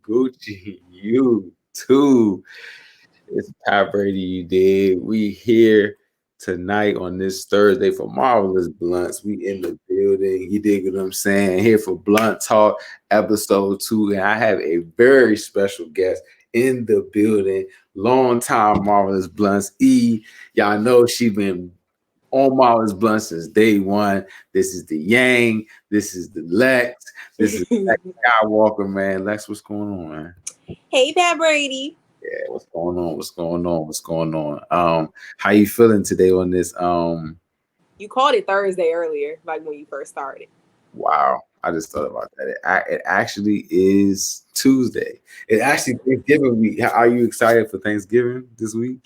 Gucci, you too. It's Pat Brady, you did. We here tonight on this Thursday for Marvelous Blunts. We in the building. You dig what I'm saying? Here for Blunt Talk episode 2. And I have a very special guest in the building. Long time Marvelous Blunts. Y'all know she been on Marvelous Blunts since day one. This is the Yang. This is the Lex. This is Lex Skywalker, man. Lex, what's going on, man? Hey, Pat Brady. Yeah, what's going on? What's going on? What's going on? How you feeling today on this? You called it Thursday earlier, like when you first started. Wow, I just thought about that. It actually is Tuesday. It actually Thanksgiving week. Are you excited for Thanksgiving this week?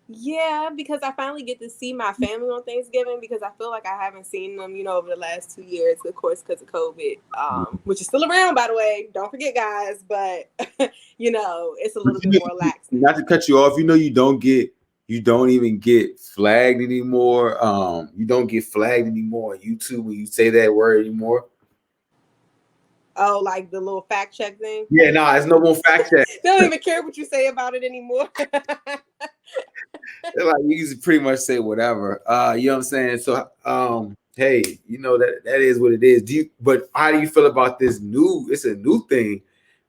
Yeah, because I finally get to see my family on Thanksgiving because I feel like I haven't seen them, over the last 2 years, of course, because of COVID, which is still around, by the way. Don't forget, guys, but, it's a little bit more lax. Not to cut you off, you don't even get flagged anymore. You don't get flagged anymore on YouTube when you say that word anymore. Oh, like the little fact check thing? Yeah, no, it's no more fact check. They don't even care what you say about it anymore. Like you can pretty much say whatever. You know what I'm saying? So hey, that is what it is. But how do you feel about this it's a new thing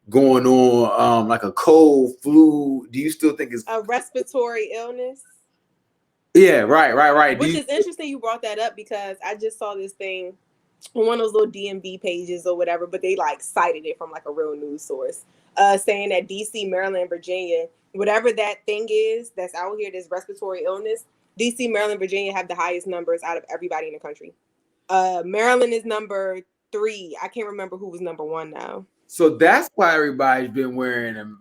going on, like a cold, flu? Do you still think it's a respiratory illness? Yeah, right. Which is interesting you brought that up because I just saw this thing on one of those little DMV pages or whatever, but they cited it from a real news source, saying that DC, Maryland, and Virginia, whatever that thing is that's out here, this respiratory illness, DC, Maryland, Virginia have the highest numbers out of everybody in the country. Maryland is number 3. I can't remember who was number 1 now. So that's why everybody's been wearing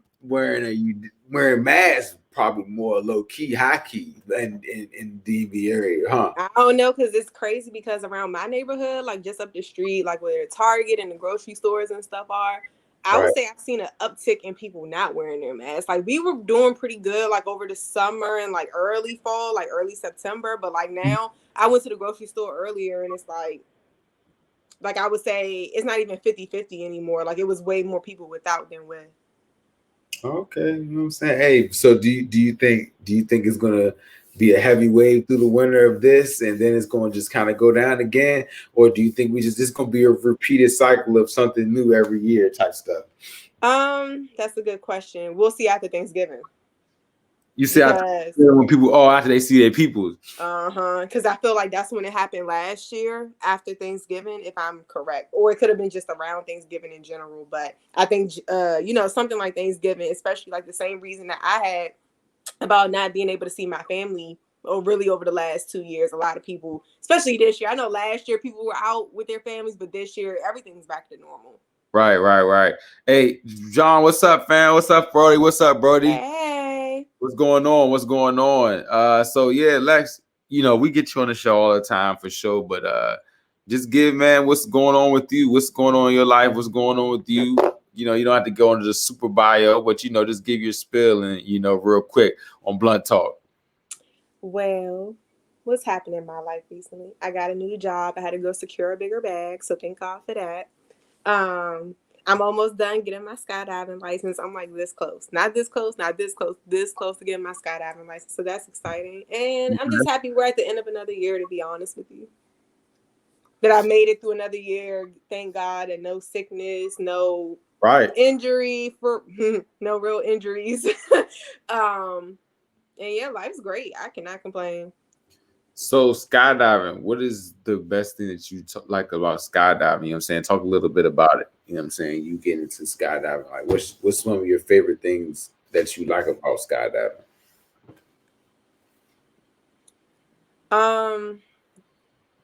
masks, probably more low key, high key, in DV area, huh? I don't know, because it's crazy because around my neighborhood, just up the street, where Target and the grocery stores and stuff are, I would say I've seen an uptick in people not wearing their masks. We were doing pretty good, over the summer and early fall, early September. But now, I went to the grocery store earlier and it's I would say it's not even 50-50 anymore. It was way more people without than with. Okay, you know what I'm saying? Hey, so do you think it's gonna be a heavy wave through the winter of this and then it's gonna just kind of go down again? Or do you think this gonna be a repeated cycle of something new every year type stuff? That's a good question. We'll see after Thanksgiving. You see, when people after they see their peoples. Because I feel like that's when it happened last year after Thanksgiving, if I'm correct, or it could have been just around Thanksgiving in general. But I think something like Thanksgiving, especially the same reason that I had about not being able to see my family, or really over the last 2 years, a lot of people, especially this year. I know last year people were out with their families, but this year everything's back to normal. Right. Hey, John, what's up, fam? What's up, Brody? What's up, Brody? Hey. What's going on? So yeah, Lex, we get you on the show all the time for sure, but just give, man, what's going on with you? What's going on in your life? What's going on with you? You don't have to go into the super bio, but just give your spill and real quick on Blunt Talk. Well, what's happening in my life recently? I got a new job. I had to go secure a bigger bag, so thank God for that. I'm almost done getting my skydiving license. I'm this close, not this close, not this close, this close to getting my skydiving license. So that's exciting. And I'm just happy we're at the end of another year, to be honest with you. That I made it through another year, thank God, and no sickness, no injury, no real injuries. And yeah, life's great. I cannot complain. So skydiving, what is the best thing that you like about skydiving? You know what I'm saying? Talk a little bit about it. You know what I'm saying? You get into skydiving. What's one of your favorite things that you like about skydiving?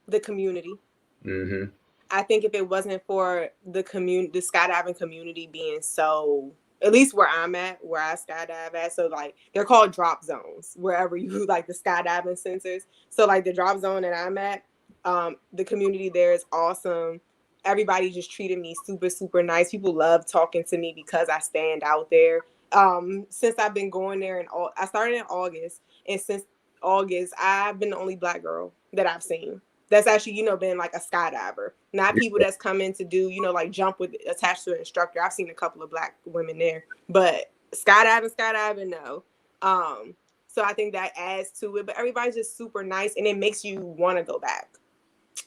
The community. Mm-hmm. I think if it wasn't for the skydiving community being so, at least where I'm at, where I skydive at, so they're called drop zones, wherever you the skydiving sensors. So the drop zone that I'm at, the community there is awesome. Everybody just treated me super, super nice. People love talking to me because I stand out there. Since I've been going there, I started in August, and since August, I've been the only Black girl that I've seen. that's actually, you know, been like a skydiver. Not people that's coming to do, you know, like jump with attached to an instructor. I've seen a couple of black women there, but skydiving, no. So I think that adds to it. But everybody's just super nice, and it makes you want to go back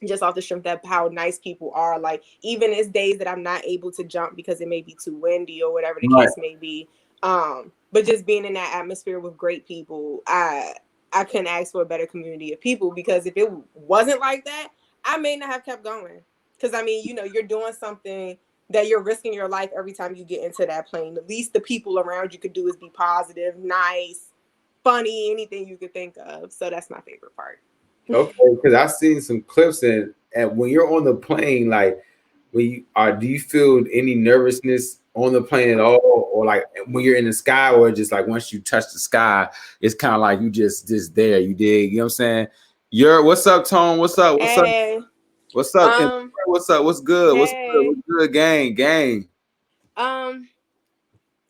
just off the strength of how nice people are. Like, even it's days that I'm not able to jump because it may be too windy or whatever the Right. case may be. But just being in that atmosphere with great people, I couldn't ask for a better community of people, because if it wasn't like that, I may not have kept going. Because I mean, you know, you're doing something that you're risking your life every time you get into that plane. At least the people around you could do is be positive, nice, funny, anything you could think of. So that's my favorite part. Okay, because I've seen some clips and when you're on the plane, like when you are, do you feel any nervousness on the plane at all, or like when you're in the sky, or just like once you touch the sky, it's kind of like you just there, you dig? You know what I'm saying? You're what's up, Tone? What's up? What's up? Hey, What's up? And um, what's up? What's good? What's good? hey, What's good? Gang. um,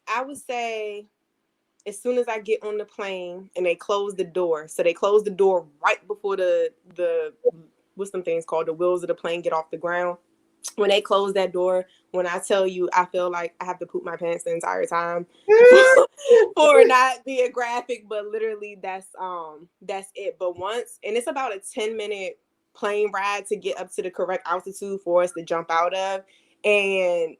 I would say as soon as I get on the plane and they close the door, so they close the door right before the what's some things called, the wheels of the plane get off the ground. When they close that door, when I tell you, I feel like I have to poop my pants the entire time for not being graphic, but literally that's it. But once, and it's about a 10-minute plane ride to get up to the correct altitude for us to jump out of, and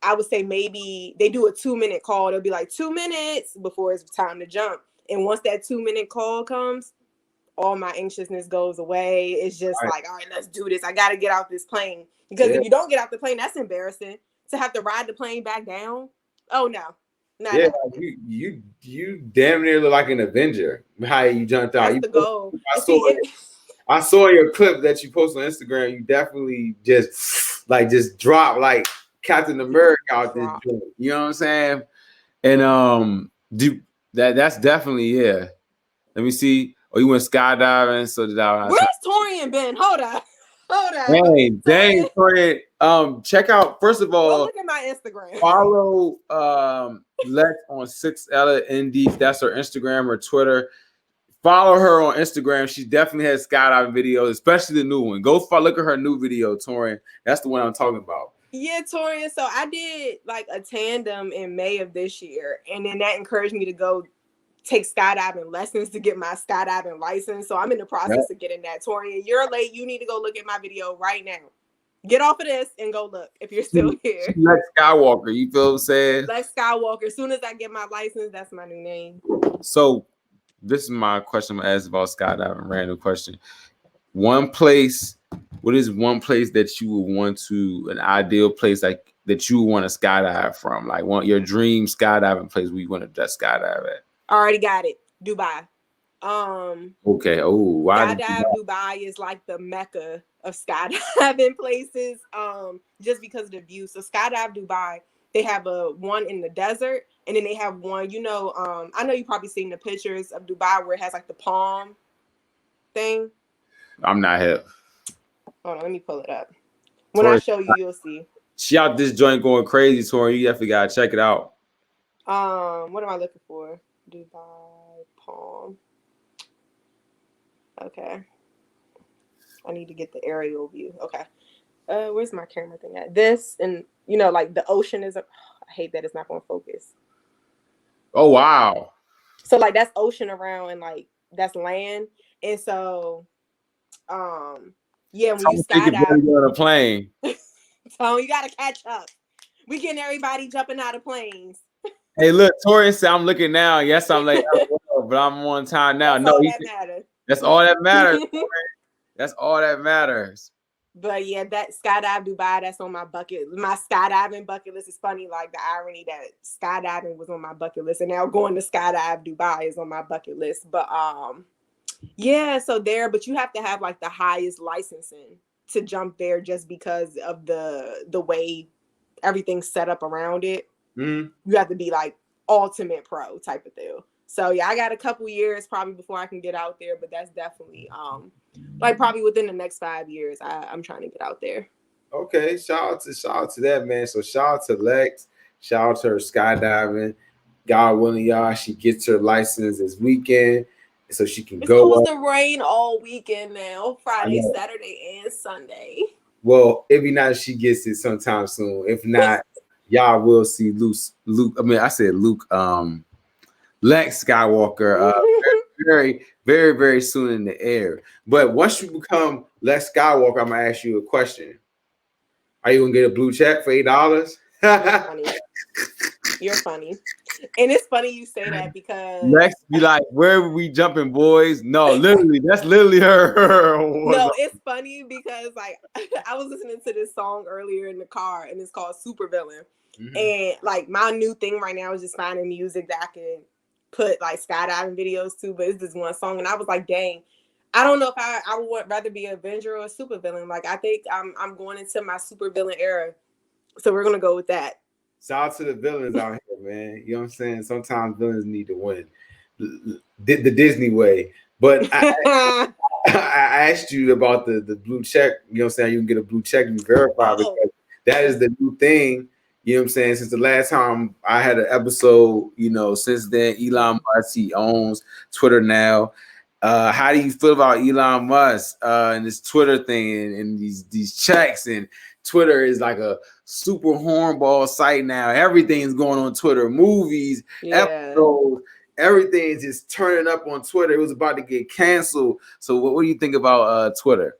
I would say maybe they do a 2-minute call. They'll be like 2 minutes before it's time to jump. And once that 2-minute call comes, all my anxiousness goes away. It's just Right. like, all right, let's do this. I got to get out this plane. Because Yeah, if you don't get out the plane, that's embarrassing. To have to ride the plane back down. Oh, no. Not yeah. Like happening. you damn near look like an Avenger. How you jumped out? That's the goal. I And saw see, it. I saw your clip that you posted on Instagram. You definitely just dropped like Captain America out this drop. joint. You know what I'm saying? And do that's definitely, yeah. Let me see. Oh, you went skydiving, so did I. Where's Torian been? Hold on. Hold on. Dang, Torian, Torian. Check out, first of go all, look at my Instagram. follow Lex on 6LND. That's her Instagram or Twitter. Follow her on Instagram. She definitely has skydiving videos, especially the new one. Go look at her new video, Torian. That's the one I'm talking about. Yeah, Torian. So I did like a tandem in May of this year, and then that encouraged me to go take skydiving lessons to get my skydiving license. So I'm in the Yep. process of getting that. Torian, you're late. You need to go look at my video right now. Get off of this and go look if you're still She here. Lex Skywalker. You feel what I'm saying? Lex Skywalker. As soon as I get my license, that's my new name. So this is my question I'm gonna ask about skydiving. Random question. One place. What is one place that you would want to, an ideal place like that you want to skydive from? Like your dream skydiving place where you want to just skydive at? I already got it. Dubai. Um, Okay. Oh, why did you? Skydive Dubai is like the mecca of skydiving places. Just because of the view. So Skydive Dubai, they have a one in the desert, and then they have one, you know, I know you probably seen the pictures of Dubai where it has like the palm thing. I'm not hip. Hold on, let me pull it up. When I Tori, show you, you'll see. she out this joint going crazy, Tori. You definitely gotta check it out. What am I looking for? Dubai palm. Okay. I need to get the aerial view. Okay. Where's my camera thing at? This, and you know, like the ocean is. I hate that it's not going to focus. Oh wow. So like that's ocean around, and like that's land, and so, yeah, when you I'm thinking about skydive, you on a plane. so you got to catch up. We getting everybody jumping out of planes. Hey, look, Tori said I'm looking now. Yes, I'm late, but I'm on time now. That's No, all that matters. that's all that matters. That's all that matters. But yeah, that skydive Dubai, that's on my bucket. My skydiving bucket list is funny, like the irony that skydiving was on my bucket list, and now going to skydive Dubai is on my bucket list. But yeah, so there, but you have to have like the highest licensing to jump there, just because of the way everything's set up around it. Mm-hmm. You have to be like ultimate pro type of deal. So yeah, I got a couple years probably before I can get out there, but that's definitely like probably within the next 5 years, I'm trying to get out there. Okay, shout out to that, man. So shout out to Lex, shout out to her skydiving. God willing, y'all, she gets her license this weekend. so she can It's go supposed up. to rain all weekend now, I Friday, know. Saturday, and Sunday. Well, if not, she gets it sometime soon. If not, y'all will see Luke. I mean, I said Luke. Lex Skywalker. Very, very, very soon in the air. But once you become Lex Skywalker, I'm gonna ask you a question. Are you gonna get a blue check for $8? You're funny. You're funny. And it's funny you say that because Lex be like, where are we jumping, boys? No, literally, that's literally her. no, it's funny because like I was listening to this song earlier in the car and it's called Super Villain. Mm-hmm. And like my new thing right now is just finding music that I can put like skydiving videos to, but it's this one song and I was like, dang, I don't know if I would rather be an Avenger or a super villain. Like I think I'm going into my super villain era. So we're gonna go with that. Shout out to the villains out here, man. You know what I'm saying? Sometimes villains need to win the Disney way. But I asked you about the blue check. You know what I'm saying? You can get a blue check and be verified because that is the new thing. You know what I'm saying? Since the last time I had an episode, you know, since then, Elon Musk, he owns Twitter now. How do you feel about Elon Musk and this Twitter thing and these checks? And Twitter is like a super hornball site now. Everything's going on Twitter, movies, episodes, everything's just turning up on Twitter. It was about to get canceled. So what do you think about Twitter?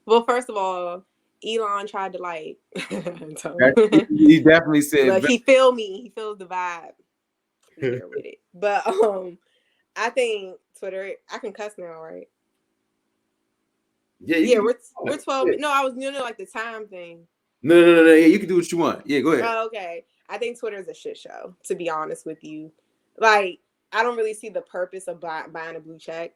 Well, first of all, Elon tried to like he definitely said, look, he feel me. He feels the vibe. We here with it. But I think Twitter, I can cuss now, right? Yeah, we're 12. No, I was like the time thing. No. Yeah, you can do what you want. Yeah, go ahead. Oh, okay. I think Twitter is a shit show, to be honest with you. Like, I don't really see the purpose of buying a blue check.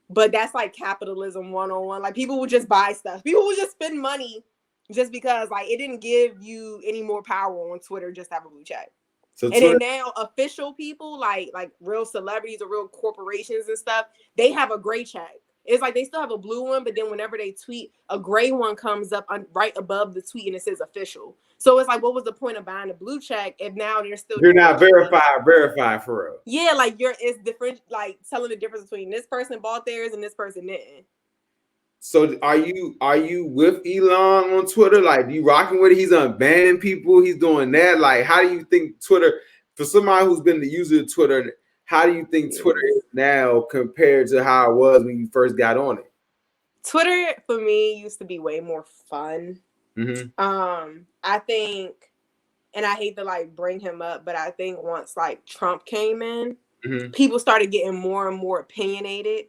But that's like capitalism 101. Like people would just buy stuff. People would just spend money just because like it didn't give you any more power on Twitter just to have a blue check. So and then now official people like real celebrities or real corporations and stuff, they have a gray check. It's like they still have a blue one, but then whenever they tweet, a gray one comes up right above the tweet and it says official. So it's like, what was the point of buying a blue check if now you're not verified for real? Yeah, like it's different, like telling the difference between this person bought theirs and this person didn't. So are you with Elon on Twitter? Like, you rocking with it? He's unbanning people. He's doing that. Like, how do you think Twitter, for somebody who's been the user of Twitter, how do you think Twitter is now compared to how it was when you first got on it? Twitter for me used to be way more fun. Mm-hmm. I think, and I hate to like bring him up, but I think once like Trump came in, people started getting more and more opinionated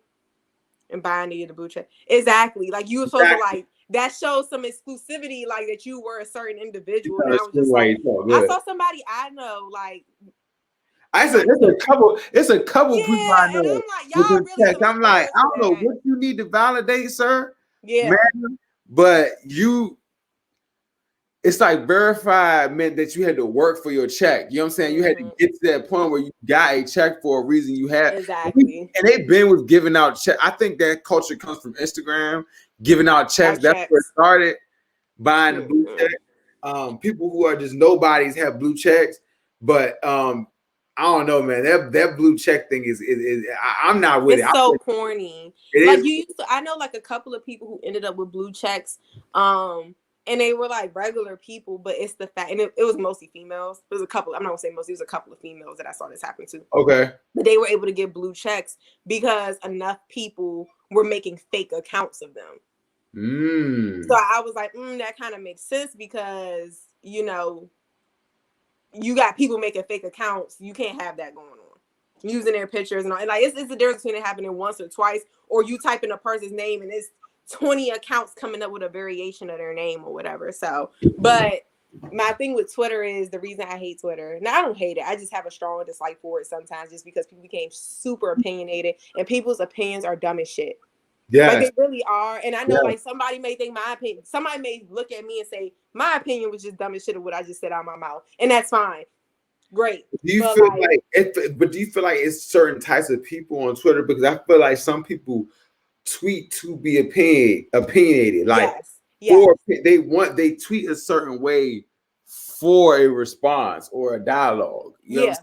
and buying the blue check. Exactly. Like you were supposed to like that shows some exclusivity, like that you were a certain individual. And I was just like, I saw somebody I know, like it's a couple people I know. And I'm like, y'all really I'm like, I don't know what you need to validate, sir. Yeah. Man, but it's like verified meant that you had to work for your check. You know what I'm saying? You had to get to that point where you got a check for a reason you had. Exactly. And they've been with giving out checks. I think that culture comes from Instagram, giving out checks. That's where it started, buying the blue check. People who are just nobodies have blue checks. But I don't know, man. That blue check thing is I'm not with it. It's so corny. Like you used to, I know like a couple of people who ended up with blue checks. And they were like regular people, but it's the fact, and it was mostly females. There was a couple, I'm not gonna say most, there was a couple of females that I saw this happen to. Okay. But they were able to get blue checks because enough people were making fake accounts of them. So I was like, that kind of makes sense because, you know, you got people making fake accounts. You can't have that going on. Using their pictures and all. And like, it's the difference between it happening once or twice, or you type in a person's name and it's 20 accounts coming up with a variation of their name or whatever. So, but my thing with Twitter is the reason I hate Twitter. Now, I don't hate it. I just have a strong dislike for it sometimes just because people became super opinionated and people's opinions are dumb as shit. Yeah. Like they really are. And I know like somebody may think my opinion, somebody may look at me and say, my opinion was just dumb as shit of what I just said out of my mouth. And that's fine. Great. Do you feel like do you feel like it's certain types of people on Twitter? Because I feel like some people tweet to be opinionated, like they tweet a certain way for a response or a dialogue. You know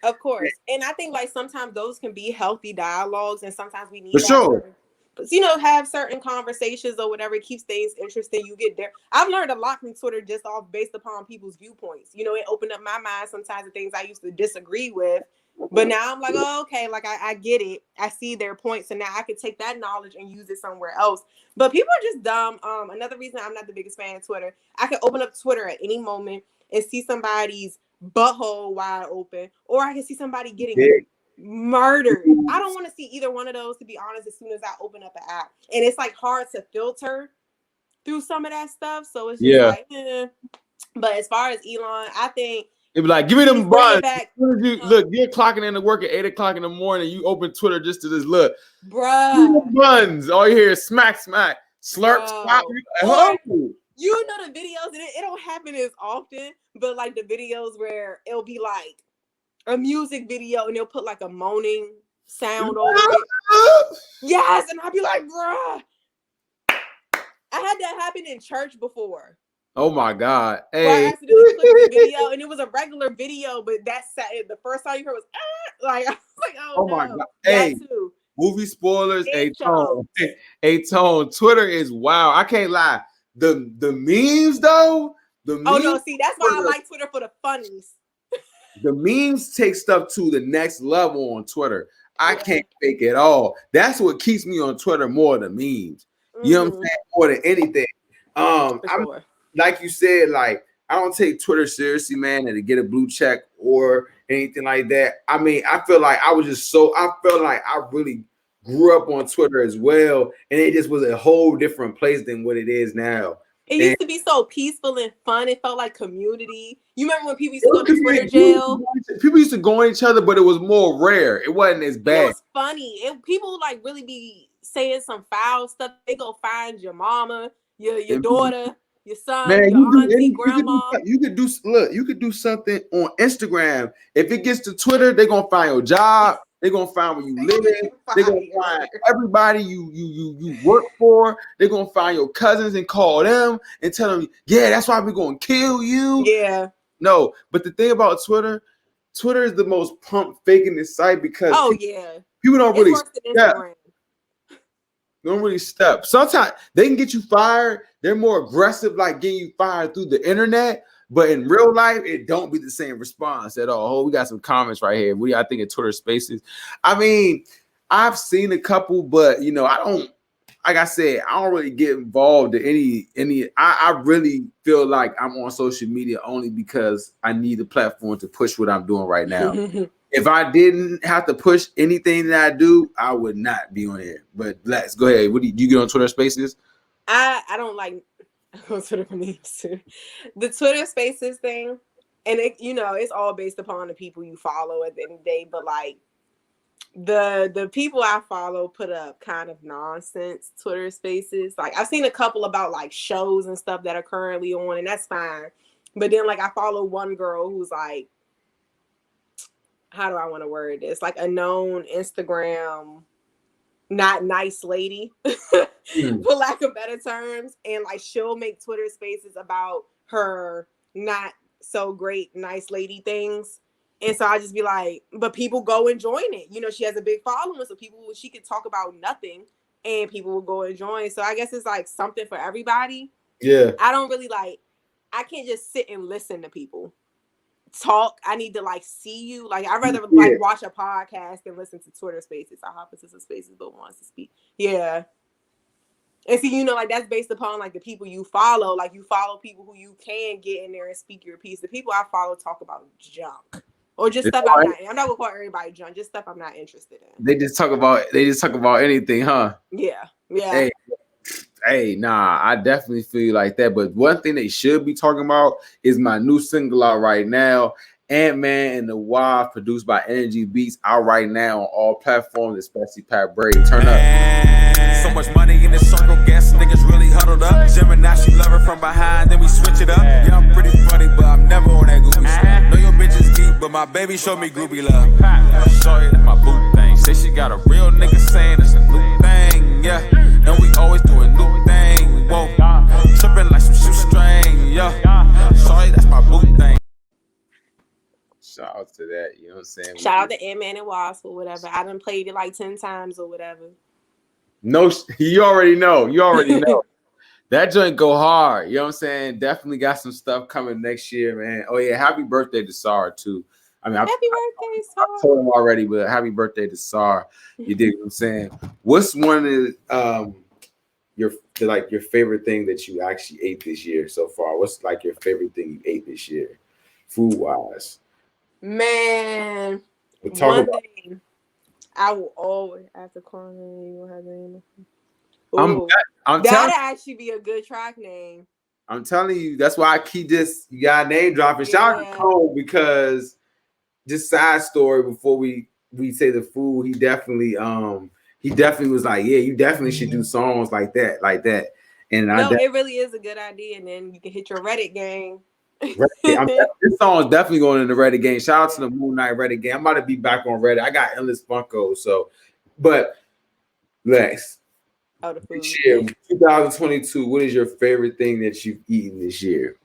Of course. And I think like sometimes those can be healthy dialogues, and sometimes we For need that sure. have certain conversations or whatever. It keeps things interesting. You get there. I've learned a lot from Twitter just off based upon people's viewpoints. It opened up my mind sometimes to things I used to disagree with. But now I'm like, oh, okay, like I get it. I see their points, and now I can take that knowledge and use it somewhere else. But people are just dumb. Another reason I'm not the biggest fan of Twitter, I can open up Twitter at any moment and see somebody's butthole wide open, or I can see somebody getting murdered. I don't want to see either one of those, to be honest, as soon as I open up an app. And it's like hard to filter through some of that stuff. So it's just like, But as far as Elon, I think it'd be like, give me them buns. Back, look, you're clocking in to work at 8 o'clock in the morning. You open Twitter just to this look. Bruh. Buns. All you hear is smack, slurp, slap. You know the videos, and it don't happen as often, but like the videos where it'll be like a music video and they'll put like a moaning sound over it. Yes, and I'll be like, bruh. I had that happen in church before. Oh my God. Hey. I accidentally clicked the video and it was a regular video, but the first time you heard was like, I was like, oh no. My God. Hey, movie spoilers. Tone. Twitter is wild. I can't lie. The memes though. No, see, that's why I like Twitter, for the funnies. The memes take stuff to the next level on Twitter. I can't fake it all. That's what keeps me on Twitter more than memes. You know what I'm saying? More than anything. I'm, like you said, like I don't take Twitter seriously, man, and to get a blue check or anything like that. I mean, I feel like I felt like I really grew up on Twitter as well, and it just was a whole different place than what it is now. It used to be so peaceful and fun. It felt like community. You remember when people used to go to Twitter jail? People used to go on each other, but it was more rare. It wasn't as bad. It was funny. People like really be saying some foul stuff. They go find your mama, your daughter, your son, your auntie, grandma. You could do something on Instagram. If it gets to Twitter, they're gonna find your job. They're gonna find where you live. They're gonna find everybody you work for. They're gonna find your cousins and call them and tell them, yeah, that's why we're gonna kill you. Yeah. No, but the thing about Twitter is the most pump faking site because people don't really step. Sometimes they can get you fired. They're more aggressive, like getting you fired through the internet. But in real life, it don't be the same response at all. Oh, we got some comments right here. What do y'all think of Twitter Spaces? I mean, I've seen a couple, but I don't. Like I said, I don't really get involved in any. I really feel like I'm on social media only because I need a platform to push what I'm doing right now. If I didn't have to push anything that I do, I would not be on here. But let's go ahead. What do you get on Twitter Spaces? I don't like on Twitter for memes too. The Twitter Spaces thing, and it's all based upon the people you follow at the end of the day. But like the people I follow put up kind of nonsense Twitter Spaces. Like I've seen a couple about like shows and stuff that are currently on, and that's fine. But then like I follow one girl who's like, how do I want to word this? Like a known Instagram not nice lady, for lack of better terms. And like she'll make Twitter Spaces about her not so great nice lady things. And so I just be like, but people go and join it. She has a big following, so she could talk about nothing and people will go and join. So I guess it's like something for everybody. Yeah. I don't really I can't just sit and listen to people talk. I need to like see you. Like I'd rather like watch a podcast than listen to Twitter Spaces. I hop into some spaces but wants to speak. Yeah. And see, like that's based upon like the people you follow. Like you follow people who you can get in there and speak your piece. The people I follow talk about junk. Or just stuff I'm not gonna call everybody junk, just stuff I'm not interested in. They just talk about anything, huh? Yeah. Yeah. Hey, nah, I definitely feel like that. But one thing they should be talking about is my new single out right now, Ant-Man and the Wasp, produced by Energy Beats, out right now on all platforms, especially Pat Brady. Turn up. So much money in the circle, gas niggas really huddled up. Gemini, she love her from behind, then we switch it up. Yeah, I'm pretty funny, but I'm never on that goofy stuff. Know your bitch is geek, but my baby showed me groupie love. Shorty, that's my boo thing. Say she got a real nigga saying it's a new thing, yeah. And we always doing new thing. Whoa, tripping like some shoestring, yeah. Shorty, that's my boo thing. Shout out to that. You know what I'm saying? Shout out to Ant-Man and Wasp or whatever. I done played it like 10 times or whatever. No, you already know. You already know. That joint go hard. You know what I'm saying? Definitely got some stuff coming next year, man. Oh, yeah. Happy birthday to Sar, too. I mean, Happy birthday, Sar. I told him already, but happy birthday to Sar. You dig what I'm saying? What's one of your favorite thing that you actually ate this year so far? What's like your favorite thing you ate this year, food wise? Man, one thing I will always after corner. You gonna have the name? That'd actually be a good track name. I'm telling you, that's why I keep this. You got name dropping. Shout out to Cole because just side story before we say the food. He definitely was like, yeah, you definitely should do songs like that. And it really is a good idea. And then you can hit your Reddit gang. This song is definitely going in the Reddit game. Shout out to the Moon Knight Reddit game. I'm about to be back on Reddit. I got endless Funko. So, but Lex, this year, 2022, what is your favorite thing that you've eaten this year?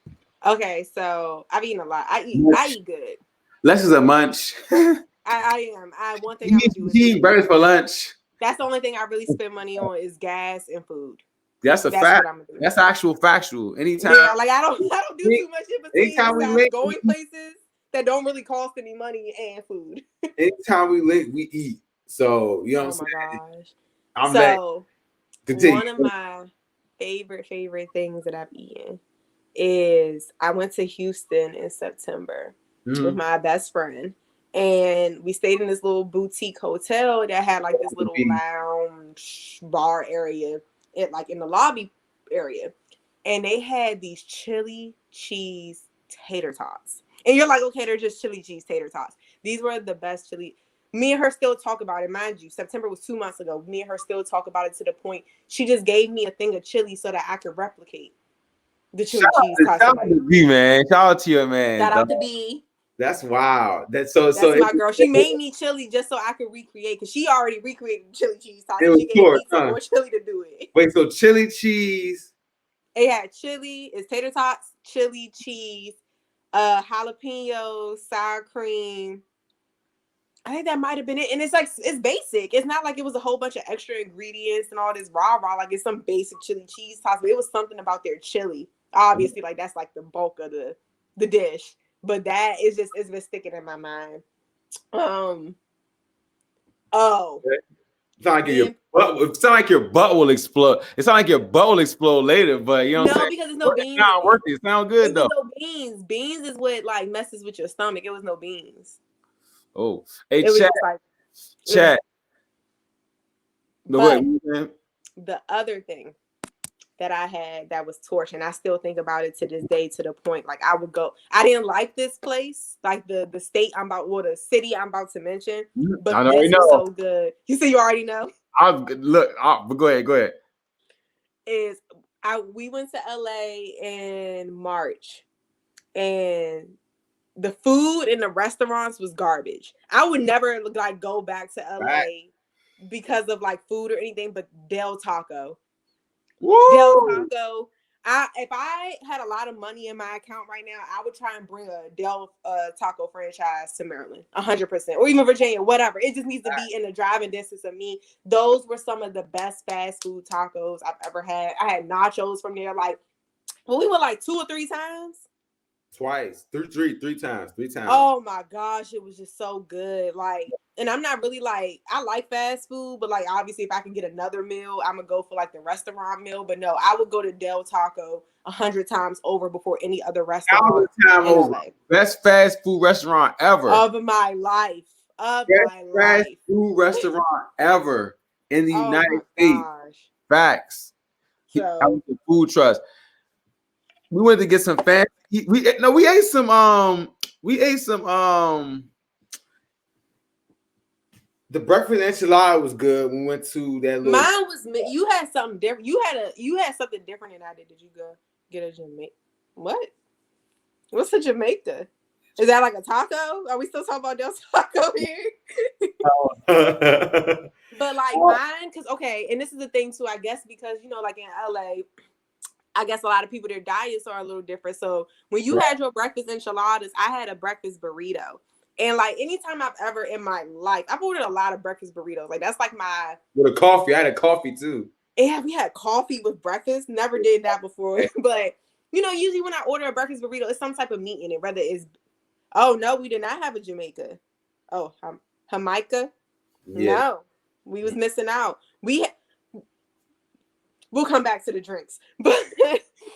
Okay, so I've eaten a lot. I eat good. Lex is a munch. I am. One thing I would do is eat breakfast for lunch. That's the only thing I really spend money on is gas and food. That's a fact. That's actual factual. Anytime. Yeah, like I don't do too much in between. Anytime we going places that don't really cost any money and food. Anytime we link, we eat. So you know what I'm saying? One of my favorite things that I've eaten is I went to Houston in September with my best friend. And we stayed in this little boutique hotel that had like this little lounge bar area, in the lobby area. And they had these chili cheese tater tots. And you're like, okay, they're just chili cheese tater tots. These were the best chili. Me and her still talk about it. Mind you, September was 2 months ago. Me and her still talk about it to the point she just gave me a thing of chili so that I could replicate the chili cheese tots. Shout out to B, man. Shout out to your man. Shout out to B. That's wild. That's my girl. She made me chili just so I could recreate because she already recreated chili cheese tots. She gave me some more chili to do it. Wait, so chili cheese? It had chili, it's tater tots, chili cheese, jalapenos, sour cream. I think that might have been it. And it's basic. It's not like it was a whole bunch of extra ingredients and all this rah. Like it's some basic chili cheese tots, but it was something about their chili. Obviously, like that's like the bulk of the dish. But that is it's been sticking in my mind. It sounds like your butt will explode. It sounds like your butt will explode later, but you know what I'm saying? Because there's no beans. It's not worth it. It sounds good though. No beans. Beans is what like messes with your stomach. It was no beans. Oh, hey, chat. The other thing that I had that was torture, and I still think about it to this day, to the point like I would go. I didn't like this place, like the city I'm about to mention, but this is so good. You say you already know. But go ahead. We went to LA in March, and the food in the restaurants was garbage. I would never like go back to LA because of like food or anything, but Del Taco. Woo! Del Taco. If I had a lot of money in my account right now, I would try and bring a Del Taco franchise to Maryland, 100%, or even Virginia, whatever. It just needs to be in the driving distance of me. Those were some of the best fast food tacos I've ever had. I had nachos from there. We went like 2 or 3 times. Twice, three times. Oh my gosh, it was just so good. And I'm not really I like fast food, but obviously if I can get another meal, I'm gonna go for the restaurant meal. But no, I would go to Del Taco 100 times over before any other restaurant. Best fast food restaurant ever of my life. Fast food restaurant ever in the United States. Facts. So, I was the food trust. We went to get some fancy. We ate some the breakfast enchilada was good. We went to that little. Mine was. You had something different. You had something different than I did. Did you go get a Jamaica? What? What's a Jamaica? Is that like a taco? Are we still talking about Del Taco here? But mine, because and this is the thing too. I guess because in LA. I guess a lot of people, their diets are a little different. So when you had your breakfast enchiladas, I had a breakfast burrito. And like anytime I've ever in my life, I've ordered a lot of breakfast burritos. Like that's like my with a coffee. I had a coffee too. yeah, we had coffee with breakfast. Never did that before. But you know, usually when I order a breakfast burrito, it's some type of meat in it. Whether it's oh no, we did not have a Jamaica. Oh, Jamaica. Yeah. No, we was missing out. We'll come back to the drinks, but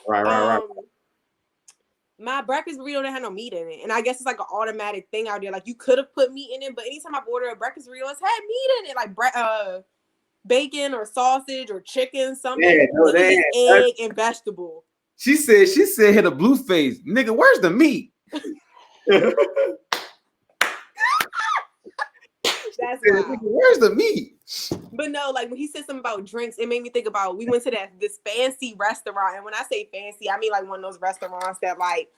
Right. My breakfast burrito didn't have no meat in it, and I guess it's like an automatic thing out there. Like you could have put meat in it, but anytime I've ordered a breakfast burrito, it's had meat in it, like bacon or sausage or chicken, something. Yeah, no, egg and vegetable. She said, hit a blue face. Nigga, where's the meat? That's wild. Where's the meat? But no, like when he said something about drinks, it made me think about we went to this fancy restaurant, and when I say fancy, I mean like one of those restaurants that like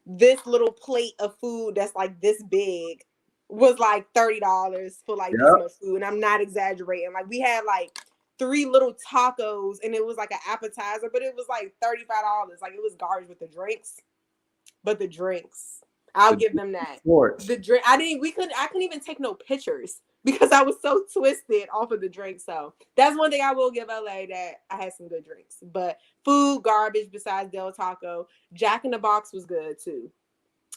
this little plate of food that's like this big was like $30 for like this much food, and I'm not exaggerating. Like we had like 3 little tacos, and it was like an appetizer, but it was like $35. Like it was garbage with the drinks, but the drinks. I'll give them that. The drink, I couldn't even take no pictures because I was so twisted off of the drink. So that's one thing I will give LA, that I had some good drinks. But food, garbage besides Del Taco. Jack in the Box was good too.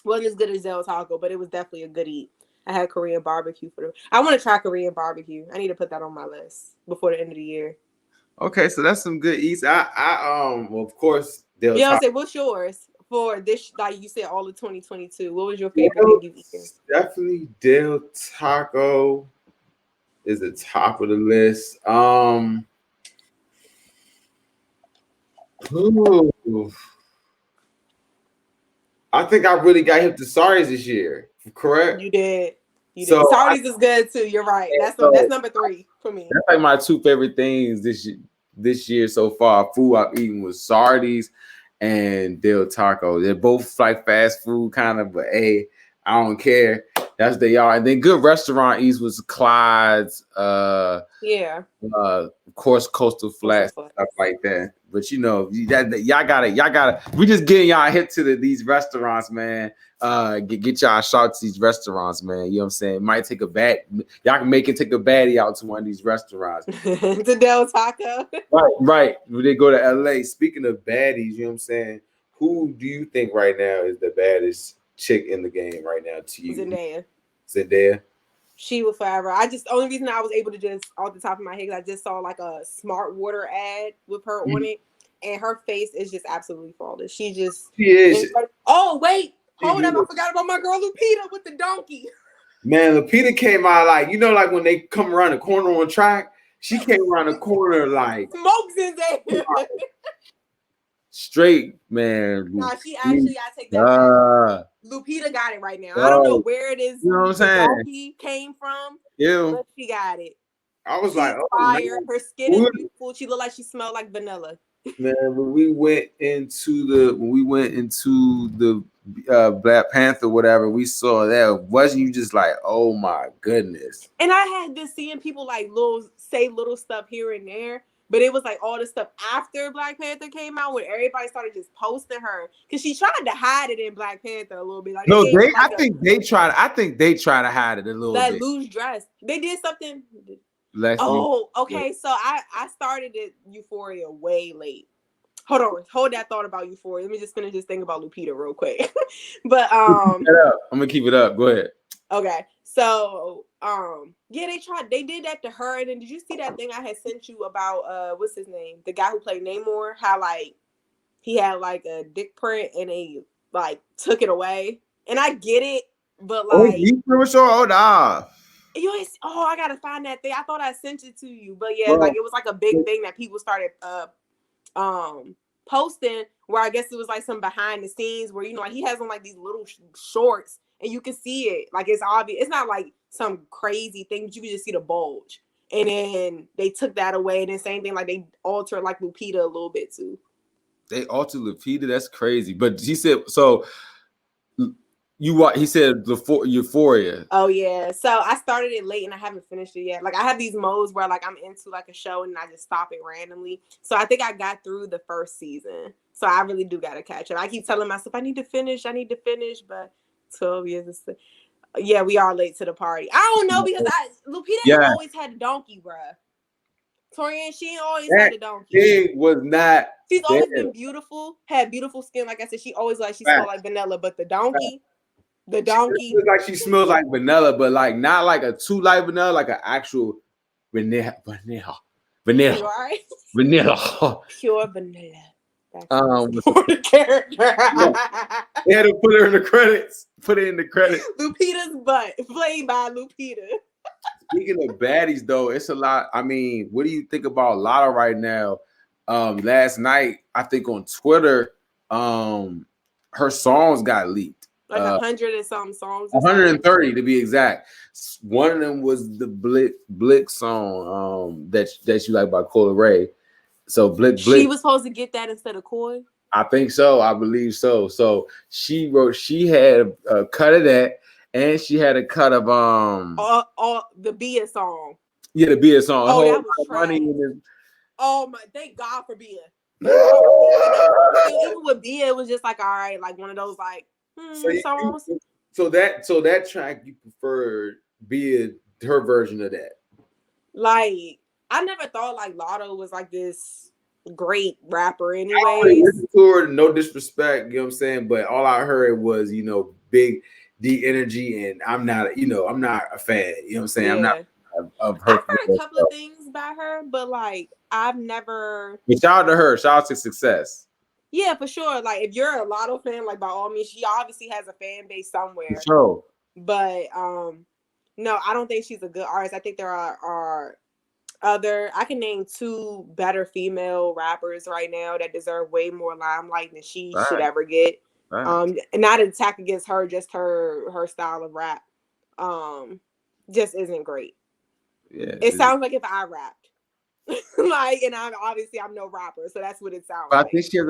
Wasn't as good as Del Taco, but it was definitely a good eat. I had Korean barbecue for them. I want to try Korean barbecue. I need to put that on my list before the end of the year. Okay, so that's some good eats. Well, of course, Del Taco. Say, what's yours? For this, like you said, all of 2022, what was your favorite thing you've eaten? Definitely Del Taco is the top of the list. I think I really got hip to Sardi's this year. Correct? You did. So Sardi's is good too. You're right. That's number 3 for me. That's like my 2 favorite things this year so far. Food I've eaten was Sardi's and Del Taco. They're both like fast food kind of, but hey, I don't care. That's they are. And then good restaurant eats was Clyde's. Of course, Coastal Flats, stuff like that. But you know, y'all gotta. We just getting y'all hip to these restaurants, man. Get y'all shout to these restaurants, man. You know what I'm saying? Might take a bad. Y'all can take a baddie out to one of these restaurants. To Del Taco. Right. When they go to LA. Speaking of baddies, you know what I'm saying? Who do you think right now is the baddest chick in the game right now to you? Zendaya. She will forever. Only reason I was able to just off the top of my head, I just saw like a Smart Water ad with her on it, and her face is just absolutely flawless. She is. Oh wait, hold up! I forgot about my girl Lupita with the donkey. Man, Lupita came out like like when they come around the corner on track. She came around the corner like smokes in there. Straight, man. Nah, she actually, I take that back. Lupita got it right now. I don't know where it is. You know what I'm saying? Donkey came from. Yeah, but she got it. I was like, fire. Man. Her skin is beautiful. She looked like she smelled like vanilla. Man, when we went into the Black Panther, whatever, we saw that. Wasn't you just like, oh my goodness? And I had been seeing people like say little stuff here and there. But it was like all the stuff after Black Panther came out when everybody started just posting her because she tried to hide it in Black Panther a little bit. Like I think they try to hide it a little bit. That loose dress. They did something. Okay. So I started at Euphoria way late. Hold that thought about Euphoria. Let me just finish this thing about Lupita real quick. But I'm gonna keep it up. Go ahead. Okay. So they did that to her. And then did you see that thing I had sent you about what's his name? The guy who played Namor, how like he had like a dick print and they like took it away. And I get it, but like you were sure? Oh nah. I gotta find that thing. I thought I sent it to you, but yeah, like it was like a big thing that people started posting where I guess it was like some behind the scenes where like he has on like these little shorts and you can see it. Like it's obvious. It's not like some crazy thing, but you can just see the bulge. And then they took that away. And then same thing, like they altered like Lupita a little bit too. They altered Lupita? That's crazy. But he said so. He said Euphoria. Oh yeah. So I started it late and I haven't finished it yet. Like I have these modes where like I'm into like a show and I just stop it randomly. So I think I got through the first season. So I really do gotta catch up. I keep telling myself I need to finish, but 12 years is Yeah, we are late to the party. I don't know because Lupita ain't always had a donkey, bruh. Torian, she ain't always had a donkey. She was not. She's always been beautiful, had beautiful skin. Like I said, she always she smelled like vanilla. But the donkey. She looks like she smells like vanilla, but like not like a too light vanilla, like an actual vanilla. Right? Vanilla. Pure vanilla. For the character. Yeah. They had to put her in the credits. Put it in the credits. Lupita's butt, played by Lupita. Speaking of baddies, though, it's a lot. I mean, what do you think about Lotto right now? Last night, I think on Twitter, her songs got leaked. Like 100 and something songs. 130 to be exact. One of them was the Blick song that you like by Cola Ray. So Blick. She was supposed to get that instead of Coy. I think so. I believe so. So she had a cut of that, and she had a cut of the Bia song. Yeah, the Bia song. Oh, that was trash. Oh my! Thank God for Bia. Even with Bia, it was just like all right, like one of those like songs. So that track you preferred Bia, her version of that. Like I never thought like Lotto was like this great rapper anyways. No disrespect, you know what I'm saying, but all I heard was, big D energy, and I'm not a fan, you know what I'm saying? Yeah. I'm not of her. I've heard a couple of things about her, but like I've never. But shout out to her, shout out to Success. Yeah, for sure. Like if you're a Lotto fan, like by all means, she obviously has a fan base somewhere. For sure. But no, I don't think she's a good artist. I think there are I can name 2 better female rappers right now that deserve way more limelight than she should ever get. Right. Not an attack against her, just her style of rap just isn't great. Yeah, it sounds like if I rapped. Like, and I'm no rapper, so that's what it sounds like. I think she has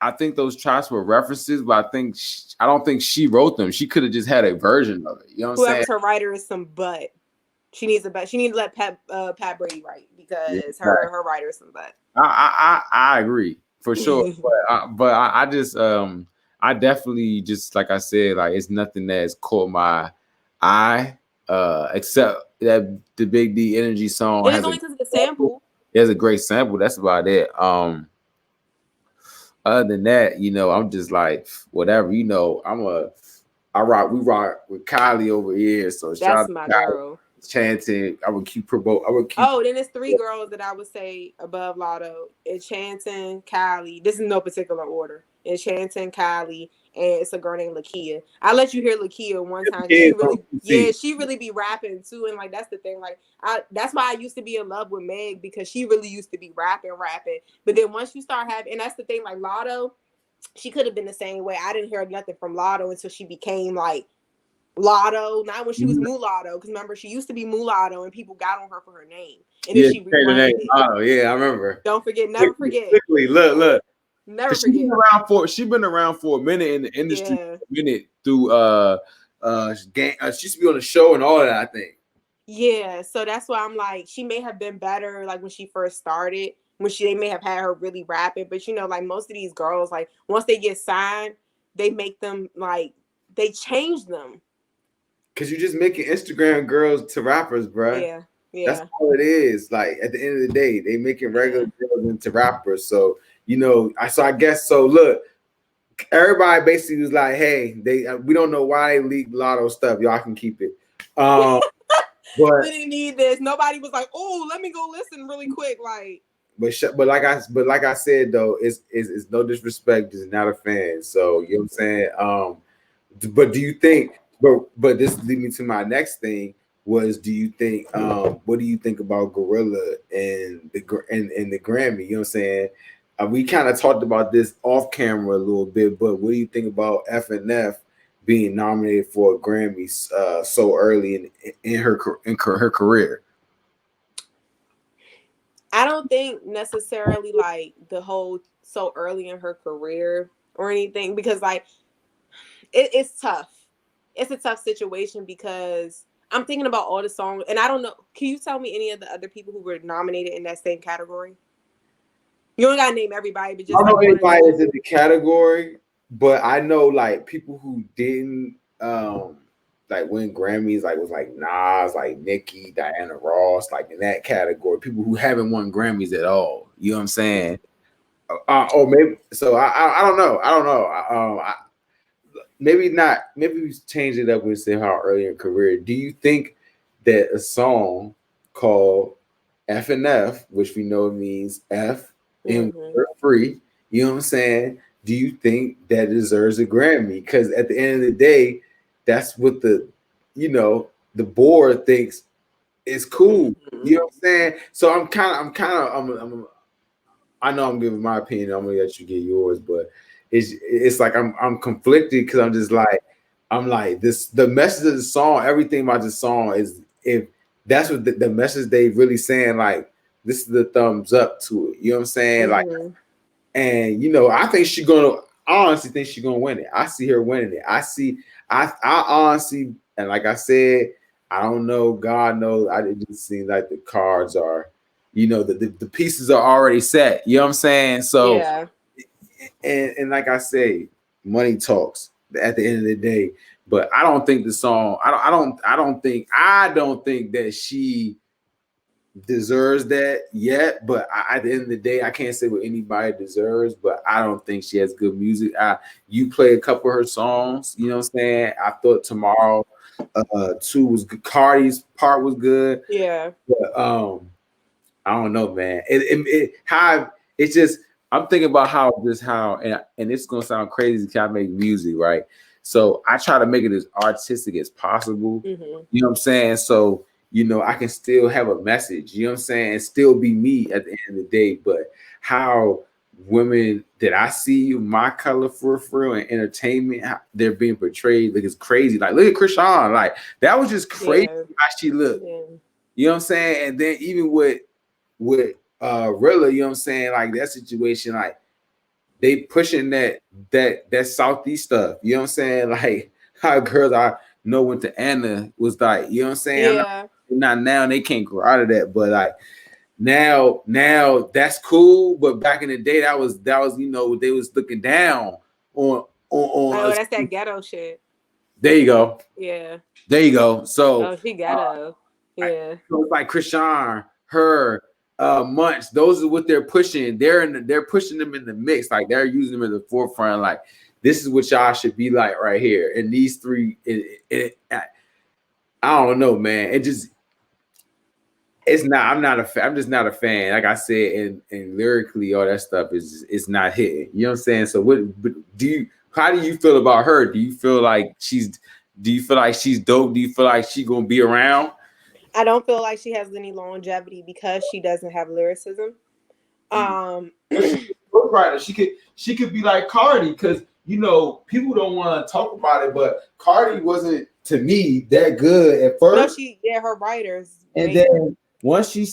I think those tracks were references, but I don't think she wrote them. She could have just had a version of it. You know what I'm saying? Whoever's her writer is some butt. She needs to let Pat Brady write because her writer is some butt. I agree for sure, but I just I definitely just like I said, like it's nothing that's caught my eye except that the Big D Energy song. It's only because of the sample. It has a great sample. That's about it. Other than that, I'm just like whatever. We rock with Kylie over here. So that's my girl. Chanting, I would keep promoting. Then it's 3 girls that I would say above Lotto. It's Chanting, Kylie. This is no particular order. It's Chanting, Kylie, and it's a girl named Lakia. I let you hear Lakia one time. She really be rapping too, and like that's the thing. Like that's why I used to be in love with Meg because she really used to be rapping. But then once you start having, and that's the thing. Like Lotto, she could have been the same way. I didn't hear nothing from Lotto until she became like Lotto, not when she was Mulatto, because remember she used to be Mulatto and people got on her for her name, and then she changed her name. Oh yeah, I remember. Don't forget, never forget. Quickly, look. Never forget. She's been around for a minute in the industry. Yeah. A minute through she used to be on the show and all of that, I think. Yeah, so that's why I'm like, she may have been better like when she first started, they may have had her really rapping, but like most of these girls, like once they get signed, they make them like they change them. Cause you're just making Instagram girls to rappers, bro. Yeah. That's all it is. Like at the end of the day, they making regular girls into rappers. So I guess so. Look, everybody basically was like, "Hey, we don't know why they leaked Lotto stuff. Y'all can keep it." But we didn't need this. Nobody was like, "Oh, let me go listen really quick." Like, but like I said though, it's no disrespect. Just not a fan. So you know what I'm saying. But do you think? But this leads me to my next thing. Do you think? What do you think about Gorilla and the Grammy? You know what I'm saying? We kind of talked about this off camera a little bit, but what do you think about FNF being nominated for a Grammy so early in her career? I don't think necessarily like the whole so early in her career or anything, because like it's tough. It's a tough situation because I'm thinking about all the songs, and I don't know. Can you tell me any of the other people who were nominated in that same category? You don't gotta name everybody, but just I don't know anybody that's in the category, but I know like people who didn't like win Grammys, like was like Nas, like Nicki, Diana Ross, like in that category. People who haven't won Grammys at all. You know what I'm saying? Or maybe so. I don't know. I don't know. Maybe not. Maybe we change it up and say how early in career. Do you think that a song called F and F, which we know means F and Mm-hmm. we're free, you know what I'm saying? Do you think that deserves a Grammy? Because at the end of the day, that's what the board thinks is cool. Mm-hmm. You know what I'm saying? So I know I'm giving my opinion. I'm gonna let you get yours, but it's like I'm conflicted because I'm like this. The message of the song, everything about the song is if that's what the message they really saying. Like this is the thumbs up to it. You know what I'm saying? Like, Mm-hmm. and I think I honestly think she's gonna win it. I see her winning it. I honestly, and like I said, I don't know. God knows. It just seems like the cards are, the pieces are already set. You know what I'm saying? So, Yeah. and like I say, money talks at the end of the day. But I don't think the song. I don't think that she deserves that yet. But at the end of the day, I can't say what anybody deserves. But I don't think she has good music. You play a couple of her songs. You know what I'm saying? I thought Tomorrow 2 was good. Cardi's part was good. Yeah. But I don't know, man. It's just I'm thinking about and it's gonna sound crazy because I make music, right? So I try to make it as artistic as possible. Mm-hmm. You know what I'm saying? So I can still have a message. You know what I'm saying? And still be me at the end of the day. But how women that I see my color for real and entertainment, they're being portrayed like it's crazy. Like look at Krishan, like that was just crazy Yeah. how she looked. Yeah. You know what I'm saying? And then even with Rilla, you know what I'm saying? Like that situation, like they pushing that Southeast stuff. You know what I'm saying? Like how girls I know went to Anna was like, you know what I'm saying? I know Yeah. not now they can't grow out of that, but like now that's cool. But back in the day, that was they was looking down on Oh, us. that's that ghetto shit. There you go. Yeah. There you go. So Oh, she ghetto. Yeah. so it's like Krishan, her, Munch. Those are what they're pushing. They're pushing them in the mix. Like they're using them in the forefront. Like this is what y'all should be like right here. And these three, I don't know, man. It's not. I'm just not a fan. Like I said, and lyrically, all that stuff it's not hitting. You know what I'm saying? So how do you feel about her? Do you feel like she's dope? Do you feel like she gonna be around? I don't feel like she has any longevity because she doesn't have lyricism. But she ghostwriter. She could be like Cardi because people don't want to talk about it, but Cardi wasn't to me that good at No, first, her writers and great. then once she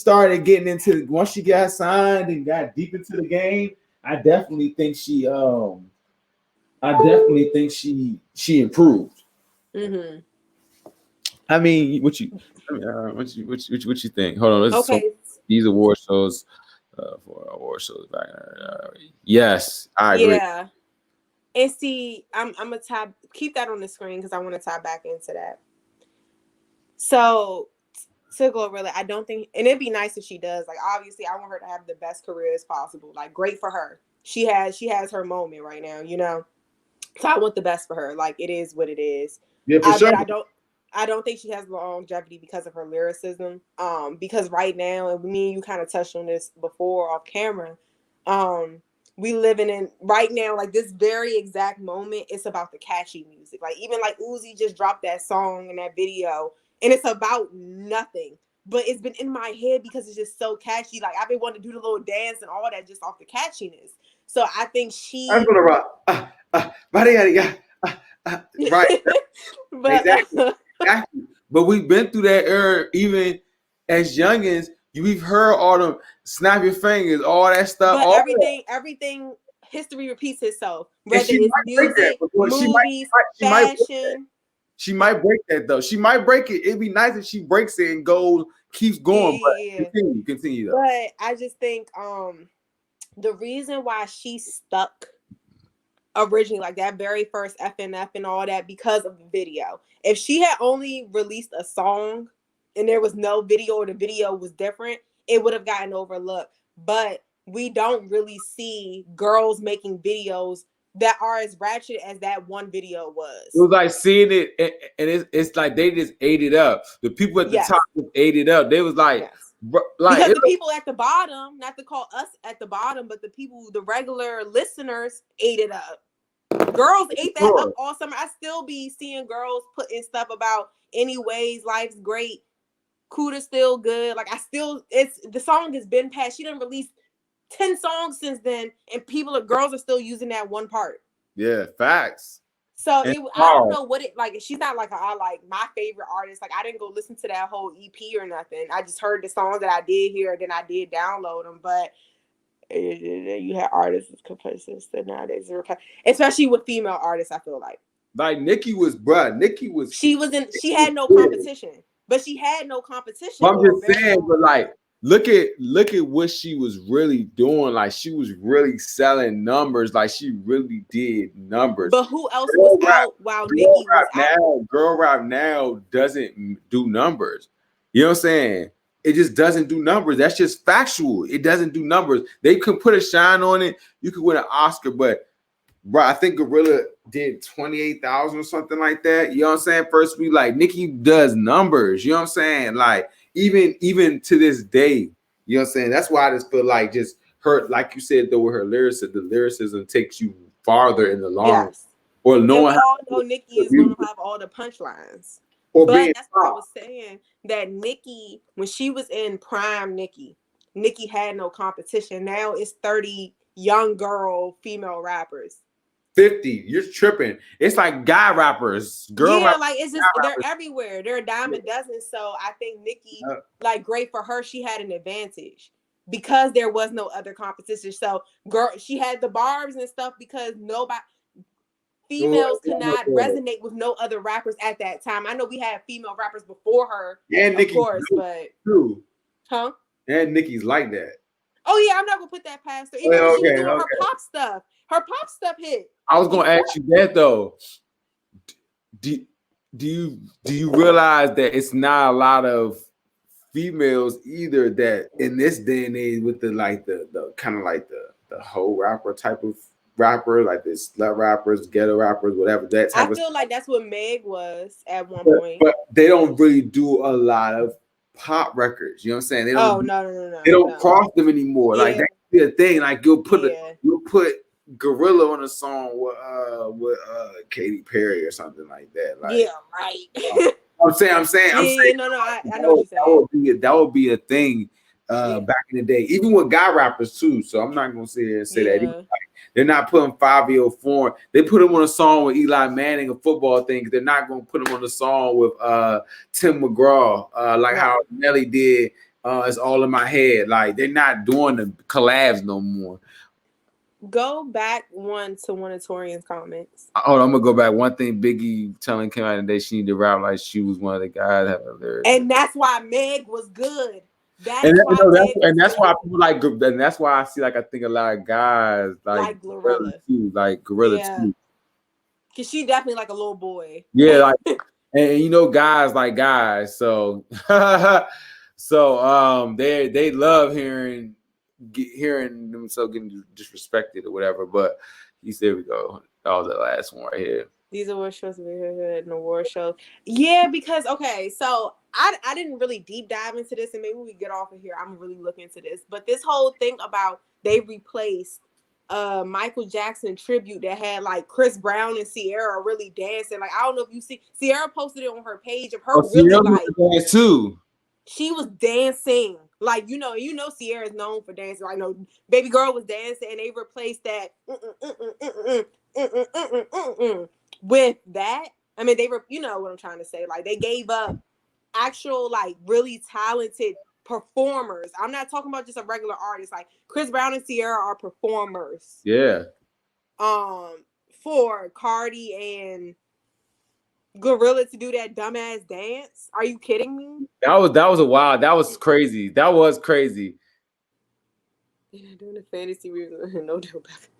got signed and got deep into the game, I definitely think she improved. Mm-hmm. I mean, what you think? Hold on, let's talk Okay. these award shows. For award shows back. Yes, I agree. Yeah. And see, I'm gonna keep that on the screen because I want to tie back into that. So to go really, I don't think, and it'd be nice if she does. Like obviously, I want her to have the best career as possible. Like great for her. She has her moment right now, So I want the best for her. Like it is what it is. Yeah, for sure. But I don't think she has longevity because of her lyricism. Because right now, and me and you kind of touched on this before off camera. We living in right now, like this very exact moment. It's about the catchy music. Like even like Uzi just dropped that song and that video, and it's about nothing. But it's been in my head because it's just so catchy. Like I've been wanting to do the little dance and all that just off the catchiness. So I think I'm she gonna rock. Right. but Exactly. Exactly. But we've been through that era, even as youngins. We've heard all them snap your fingers, all that stuff, but all that. everything history repeats itself. And Whether she it's might break that. music, But movies, she might break that. fashion. She might break that though. She might break it. It'd be nice if she breaks it and keeps going. But Yeah. continue though. But I just think the reason why she stuck originally, like that very first FNF and all that, because of the video. If she had only released a song and there was no video, or the video was different, it would have gotten overlooked. But we don't really see girls making videos that are as ratchet as that one video was. It was like seeing it, and it's like they just ate it up. The people at the Yes. top just ate it up. They was like, Yes. like Because the people at the bottom, not to call us at the bottom, but the people, the regular listeners, ate it up. Girls ate that up all summer. I still be seeing girls putting stuff about anyways, life's great, Cuda's still good. Like, I still, it's, the song has been passed. She done released 10 songs since then, and girls are still using that one part. Yeah, facts. So I don't know what it, like, she's not like my favorite artist. Like, I didn't go listen to that whole EP or nothing. I just heard the songs that I did hear, then I did download them. But you had artists with complacency that nowadays are, especially with female artists, I feel like Nicki was she had no competition. But she had no competition. I'm just saying, but like, look at what she was really doing. Like, she was really selling numbers. Like, she really did numbers. But who else was out while Nicki was out? Girl rap now doesn't do numbers. You know what I'm saying? It just doesn't do numbers. That's just factual. It doesn't do numbers. They could put a shine on it. You could win an Oscar, but bro, I think Gorilla did 28,000 or something like that. You know what I'm saying? First week, like, Nicki does numbers. You know what I'm saying? Like, even to this day, you know what I'm saying? That's why I just feel like just her, like you said, though, with her lyricism, the lyricism takes you farther in the long run. Or knowing how Nicki is going to have all the punchlines. But that's what I was saying, that Nicki, when she was in prime Nicki had no competition. Now it's 30 young girl female rappers. 50, you're tripping. It's like guy rappers, rappers, like, it's just they're everywhere. They're a dime a dozen. So I think Nicki, like, great for her, she had an advantage because there was no other competition. So she had the barbs and stuff because females could not resonate with no other rappers at that time. I know we had female rappers before her, and of course, but huh? And Nicki's like that. Oh yeah, I'm not gonna put that past her. Even when she was doing her pop stuff, hit. I was gonna ask you that though. Do you realize that it's not a lot of females either that in this day and age with the kind of like the whole rapper type of rapper, like the slut rappers, ghetto rappers, whatever that type I feel like that's what Meg was at one point. But they don't really do a lot of pop records. You know what I'm saying? They don't, no. They don't cross them anymore. Yeah. Like, that could be a thing. Like, you'll put Gorilla on a song with Katy Perry or something like that. Like, yeah, right. I'm saying. I know what you're saying. That would be a thing back in the day, even with guy rappers too. So I'm not gonna sit here and say that. Like, they're not putting 5-year-old. They put him on a song with Eli Manning, a football thing. They're not gonna put him on a song with Tim McGraw, how Nelly did. It's All in My Head. Like, they're not doing the collabs no more. Go back one of Torian's comments. Hold on, I'm gonna go back. One thing Biggie telling Kim out today, she need to rap like she was one of the guys having a lyric. And that's why Meg was good. That's why people like, and that's why I see, like, I think a lot of guys like Gorilla too. Cause she definitely like a little boy. Yeah, like, and guys like guys. So they love hearing themselves getting disrespected or whatever. But there we go. That was the last one right here. These award shows we heard in award shows. Yeah, because so I didn't really deep dive into this, and maybe we get off of here. I'm really looking into this. But this whole thing about they replaced Michael Jackson tribute that had like Chris Brown and Ciara really dancing. Like, I don't know if you see, Ciara posted it on her page of her really like dance too. She was dancing. Like, Ciara is known for dancing. I know Baby Girl was dancing, and they replaced that with that. I mean, they were, you know what I'm trying to say. Like, they gave up actual, like, really talented performers. I'm not talking about just a regular artist. Like, Chris Brown and Ciara are performers. Yeah. For Cardi and Gorilla to do that dumbass dance. Are you kidding me? That was a wild. That was crazy. That was crazy. They're not doing the fantasy review. No deal back.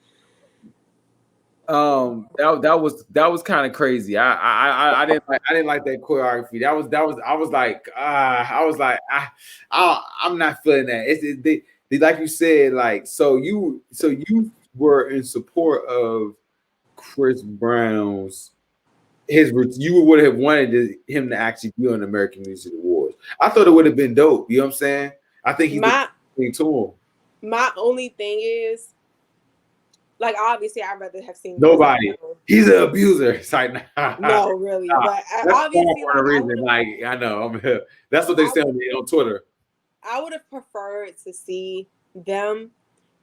That was kind of crazy. I didn't like that choreography. That was I was like I'm not feeling that. They like you said, like, so you were in support of Chris Brown's you would have wanted him to actually be on American Music Awards. I thought it would have been dope. You know what I'm saying? I think he did My thing to him. my only thing is, like, obviously I'd rather have seen Chris Nobody. Brown. He's an abuser. It's like nah. No, really, Nah, but that's wrong obviously, for a like, reason. Like I know, that's what they I say would on Twitter. I would have preferred to see them,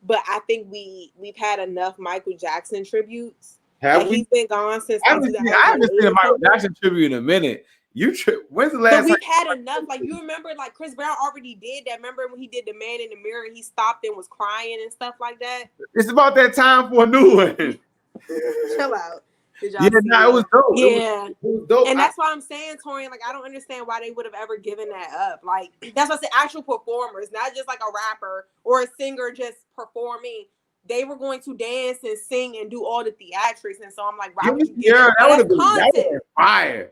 but I think we've had enough Michael Jackson tributes. Have Like, we? he's been gone since I like haven't seen. I haven't 2008 seen a or Michael something. Jackson tribute in a minute. When's the But last time? we've had enough. Like, you remember, like, Chris Brown already did that. Remember when he did the Man in the Mirror? He stopped and was crying and stuff like that. It's about that time for a new one. Chill out. Did Yeah, y'all see no, it was it? dope. Yeah. It was dope. And that's why I'm saying, Torian, like, I don't understand why they would have ever given that up. Like, that's what I said, actual performers, not just like a rapper or a singer just performing. They were going to dance and sing and do all the theatrics. And so I'm like, why would you give it? That would That's have been content. fire.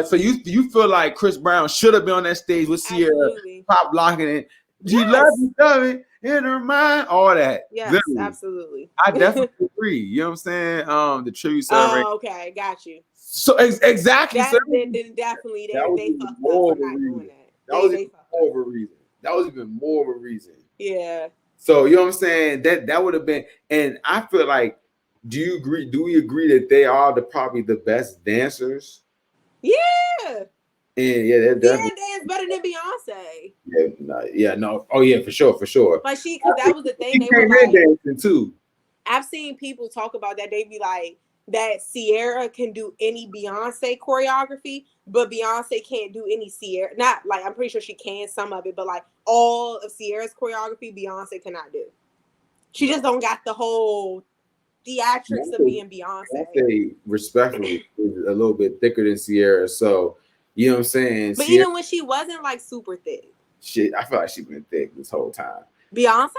So you feel like Chris Brown should have been on that stage with Sierra, Absolutely. pop locking it. She Yes. loves you, love it in her mind, all that. Yes, Literally. absolutely. I definitely agree. You know what I'm saying? The tribute celebration. Oh, okay, got you. So exactly. That So then definitely that was they even fucked up more for of a not reason. doing that. That was They even fucked more up. of a reason. That was even more of a reason. Yeah. So you know what I'm saying? That would have been, and I feel like, do you agree? Do we agree that they are probably the best dancers? Yeah. And yeah, they're Sierra definitely. dance better than Beyonce. No. Oh yeah, for sure. Like, because that was the thing. She They were came in like, dancing too. I've seen people talk about that. They be like, that Sierra can do any Beyonce choreography, but Beyonce can't do any Sierra. Not like, I'm pretty sure she can some of it, but like all of Sierra's choreography, Beyonce cannot do. She just don't got the whole theatrics of being Beyonce. Respectfully, is a little bit thicker than Sierra. So you know what I'm saying? But Sierra, even when she wasn't like super thick, shit, I feel like she's been thick this whole time. Beyonce.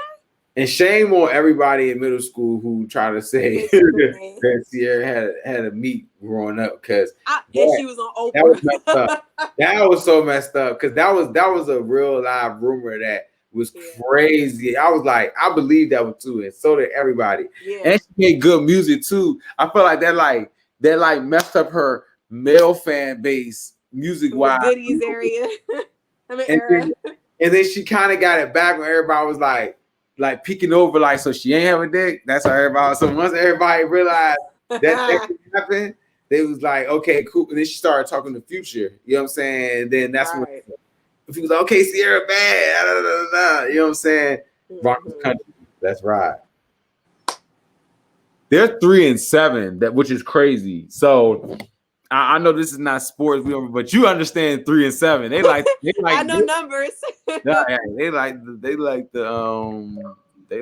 And shame on everybody in middle school who try to say that Sierra had a meat growing up, because and she was on Oprah. That was messed up. That was so messed up, because that was a real live rumor that was crazy. I was like, I believe that one too, and so did everybody. Yeah. And she made good music too. I feel like that messed up her male fan base music wise. Goodies area. I mean, era. And then she kind of got it back when everybody was like peeking over, like, so she ain't have a dick. That's how everybody. So once everybody realized that happened, they was like, okay, cool. And then she started talking to Future. You know what I'm saying? And then that's when he was like, okay, Sierra bad. Da, da, da, da. You know what I'm saying? Mm-hmm. Rock this country. That's right. They're 3-7, which is crazy. So I know this is not sports, but you understand 3-7. They like I know numbers. They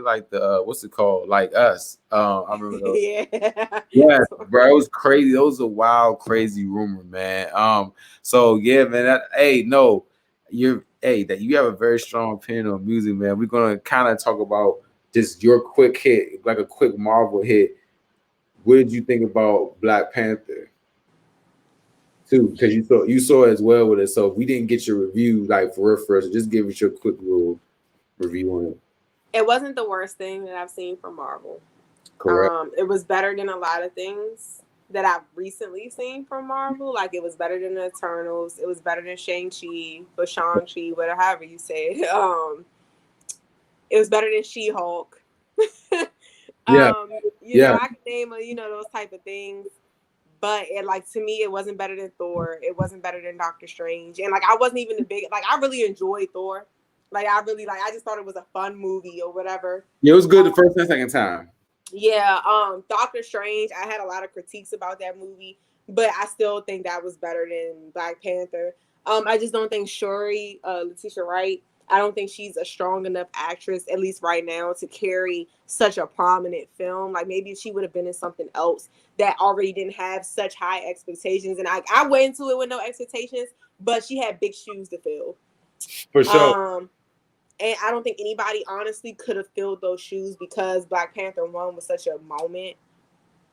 like the what's it called? Like us. I remember those. Yeah, bro, it was crazy. Those are wild, crazy rumor, man. So yeah, man. That you have a very strong opinion on music, man. We're gonna kind of talk about just your quick hit, like a quick Marvel hit. What did you think about Black Panther? Too, because you saw it as well with it. So if we didn't get your review, like, for real first, just give us your quick little review on it. It wasn't the worst thing that I've seen from Marvel. Correct. It was better than a lot of things that I've recently seen from Marvel. Like, it was better than the Eternals. It was better than Shang-Chi, or Shang-Chi, whatever, however you say it. It was better than She-Hulk. Yeah. I can name those type of things. But to me, it wasn't better than Thor. It wasn't better than Doctor Strange. And I wasn't even I really enjoyed Thor. I just thought it was a fun movie or whatever. Yeah, it was good the first and second time. Yeah, Doctor Strange, I had a lot of critiques about that movie, but I still think that was better than Black Panther. I just don't think Shuri, Letitia Wright, I don't think she's a strong enough actress, at least right now, to carry such a prominent film. Like, maybe if she would have been in something else that already didn't have such high expectations. And I went into it with no expectations, but she had big shoes to fill. For sure. And I don't think anybody honestly could have filled those shoes because Black Panther 1 was such a moment.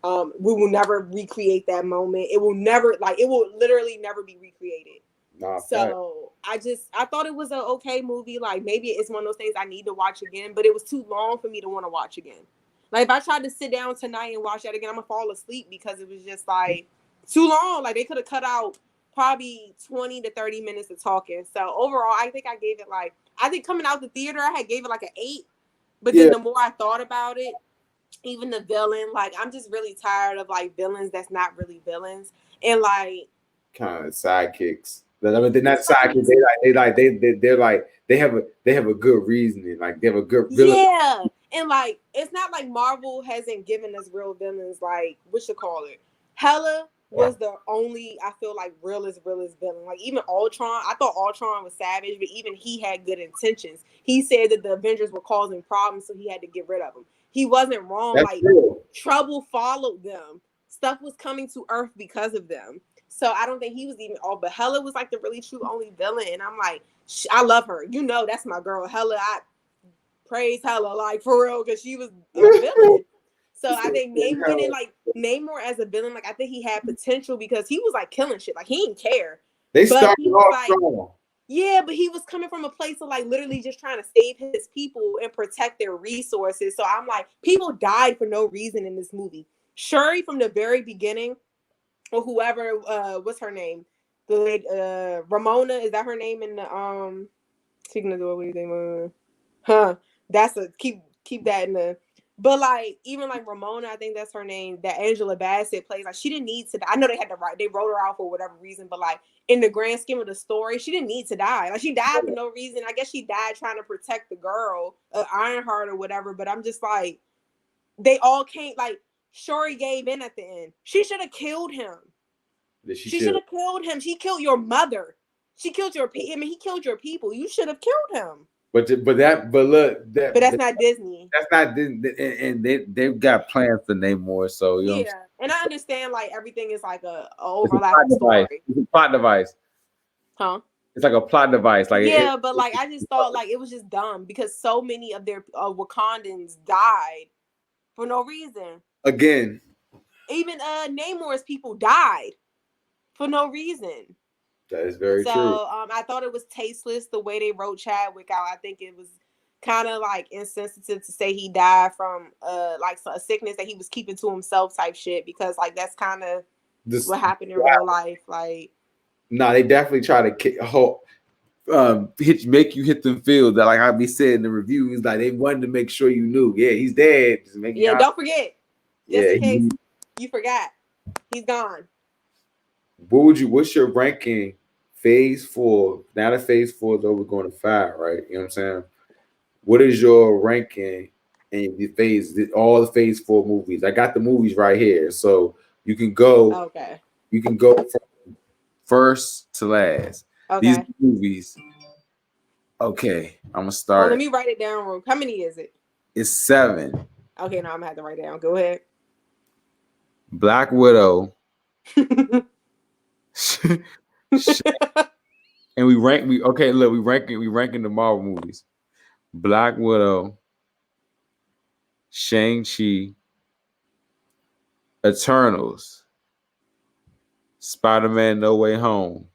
We will never recreate that moment. It will never, like, it will literally never be recreated. Nah, So I thought it was an okay movie. Like, maybe it's one of those things I need to watch again, but it was too long for me to want to watch again. Like, if I tried to sit down tonight and watch that again, I'm gonna fall asleep because it was just like too long. Like, they could have cut out probably 20 to 30 minutes of talking. So overall, I think I gave it like, I think coming out the theater, I had gave it like an 8. But then the more I thought about it, even the villain, like, I'm just really tired of like villains that's not really villains, and like kind of sidekicks. I mean, they're not sidekicks. They're like they have a good reasoning. Like they have a good villain. Yeah, and like it's not like Marvel hasn't given us real villains. Like, what you call it? Hela was the only, I feel like, realist villain. Like, even Ultron, I thought Ultron was savage, but even he had good intentions. He said that the Avengers were causing problems, so he had to get rid of them. He wasn't wrong. That's like real. Trouble followed them. Stuff was coming to Earth because of them. So I don't think he was even all. But Hela was like the really true only villain, and I'm like, I love her. You know, that's my girl, Hela. I praise Hela, like, for real, because she was a villain. So I think Namor as a villain, like, I think he had potential because he was like killing shit. Like, he didn't care. They but started he was off like, strong. yeah, but he was coming from a place of like literally just trying to save his people and protect their resources. So I'm like, people died for no reason in this movie. Shuri from the very beginning, or whoever, what's her name? The lady, Ramona, is that her name in the speaking of the what do you think? That's a keep that in the. But like, even like Ramona, I think that's her name, that Angela Bassett plays. Like, she didn't need to. I know they wrote her out for whatever reason, but like in the grand scheme of the story, she didn't need to die. Like, she died for no reason. I guess she died trying to protect the girl, Ironheart or whatever. But I'm just like, they all came. Like, Shuri gave in at the end. She should have killed him. She should have killed him. She killed your mother. She killed your people. I mean, he killed your people. You should have killed him. But that's not Disney. That's not Disney, and they've got plans to name more. So you know, and I understand like everything is like a overlapping story. It's a plot device, huh? It's like a plot device. Like, but like I just thought like it was just dumb because so many of their Wakandans died for no reason. Again, even Namor's people died for no reason. That is very true. So I thought it was tasteless the way they wrote Chadwick out. I think it was kind of like insensitive to say he died from like a sickness that he was keeping to himself type shit, because like that's kind of what happened in real life. Like, no, they definitely try to make you hit them fields that, like I be saying in the reviews, like they wanted to make sure you knew. Yeah, he's dead. Don't forget. Just in case you forgot, he's gone. What's your ranking? Phase 4. Now that Phase 4 is over, going to 5, right? You know what I'm saying? What is your ranking in all the Phase 4 movies? I got the movies right here, so you can go. Okay. You can go from first to last. Okay. These movies. Okay, I'm gonna start. Let me write it down, Rook. How many is it? It's 7. Okay, now I'm gonna have to write it down. Go ahead. Black Widow. And we ranking the Marvel movies. Black Widow, Shang-Chi, Eternals, Spider-Man No Way Home,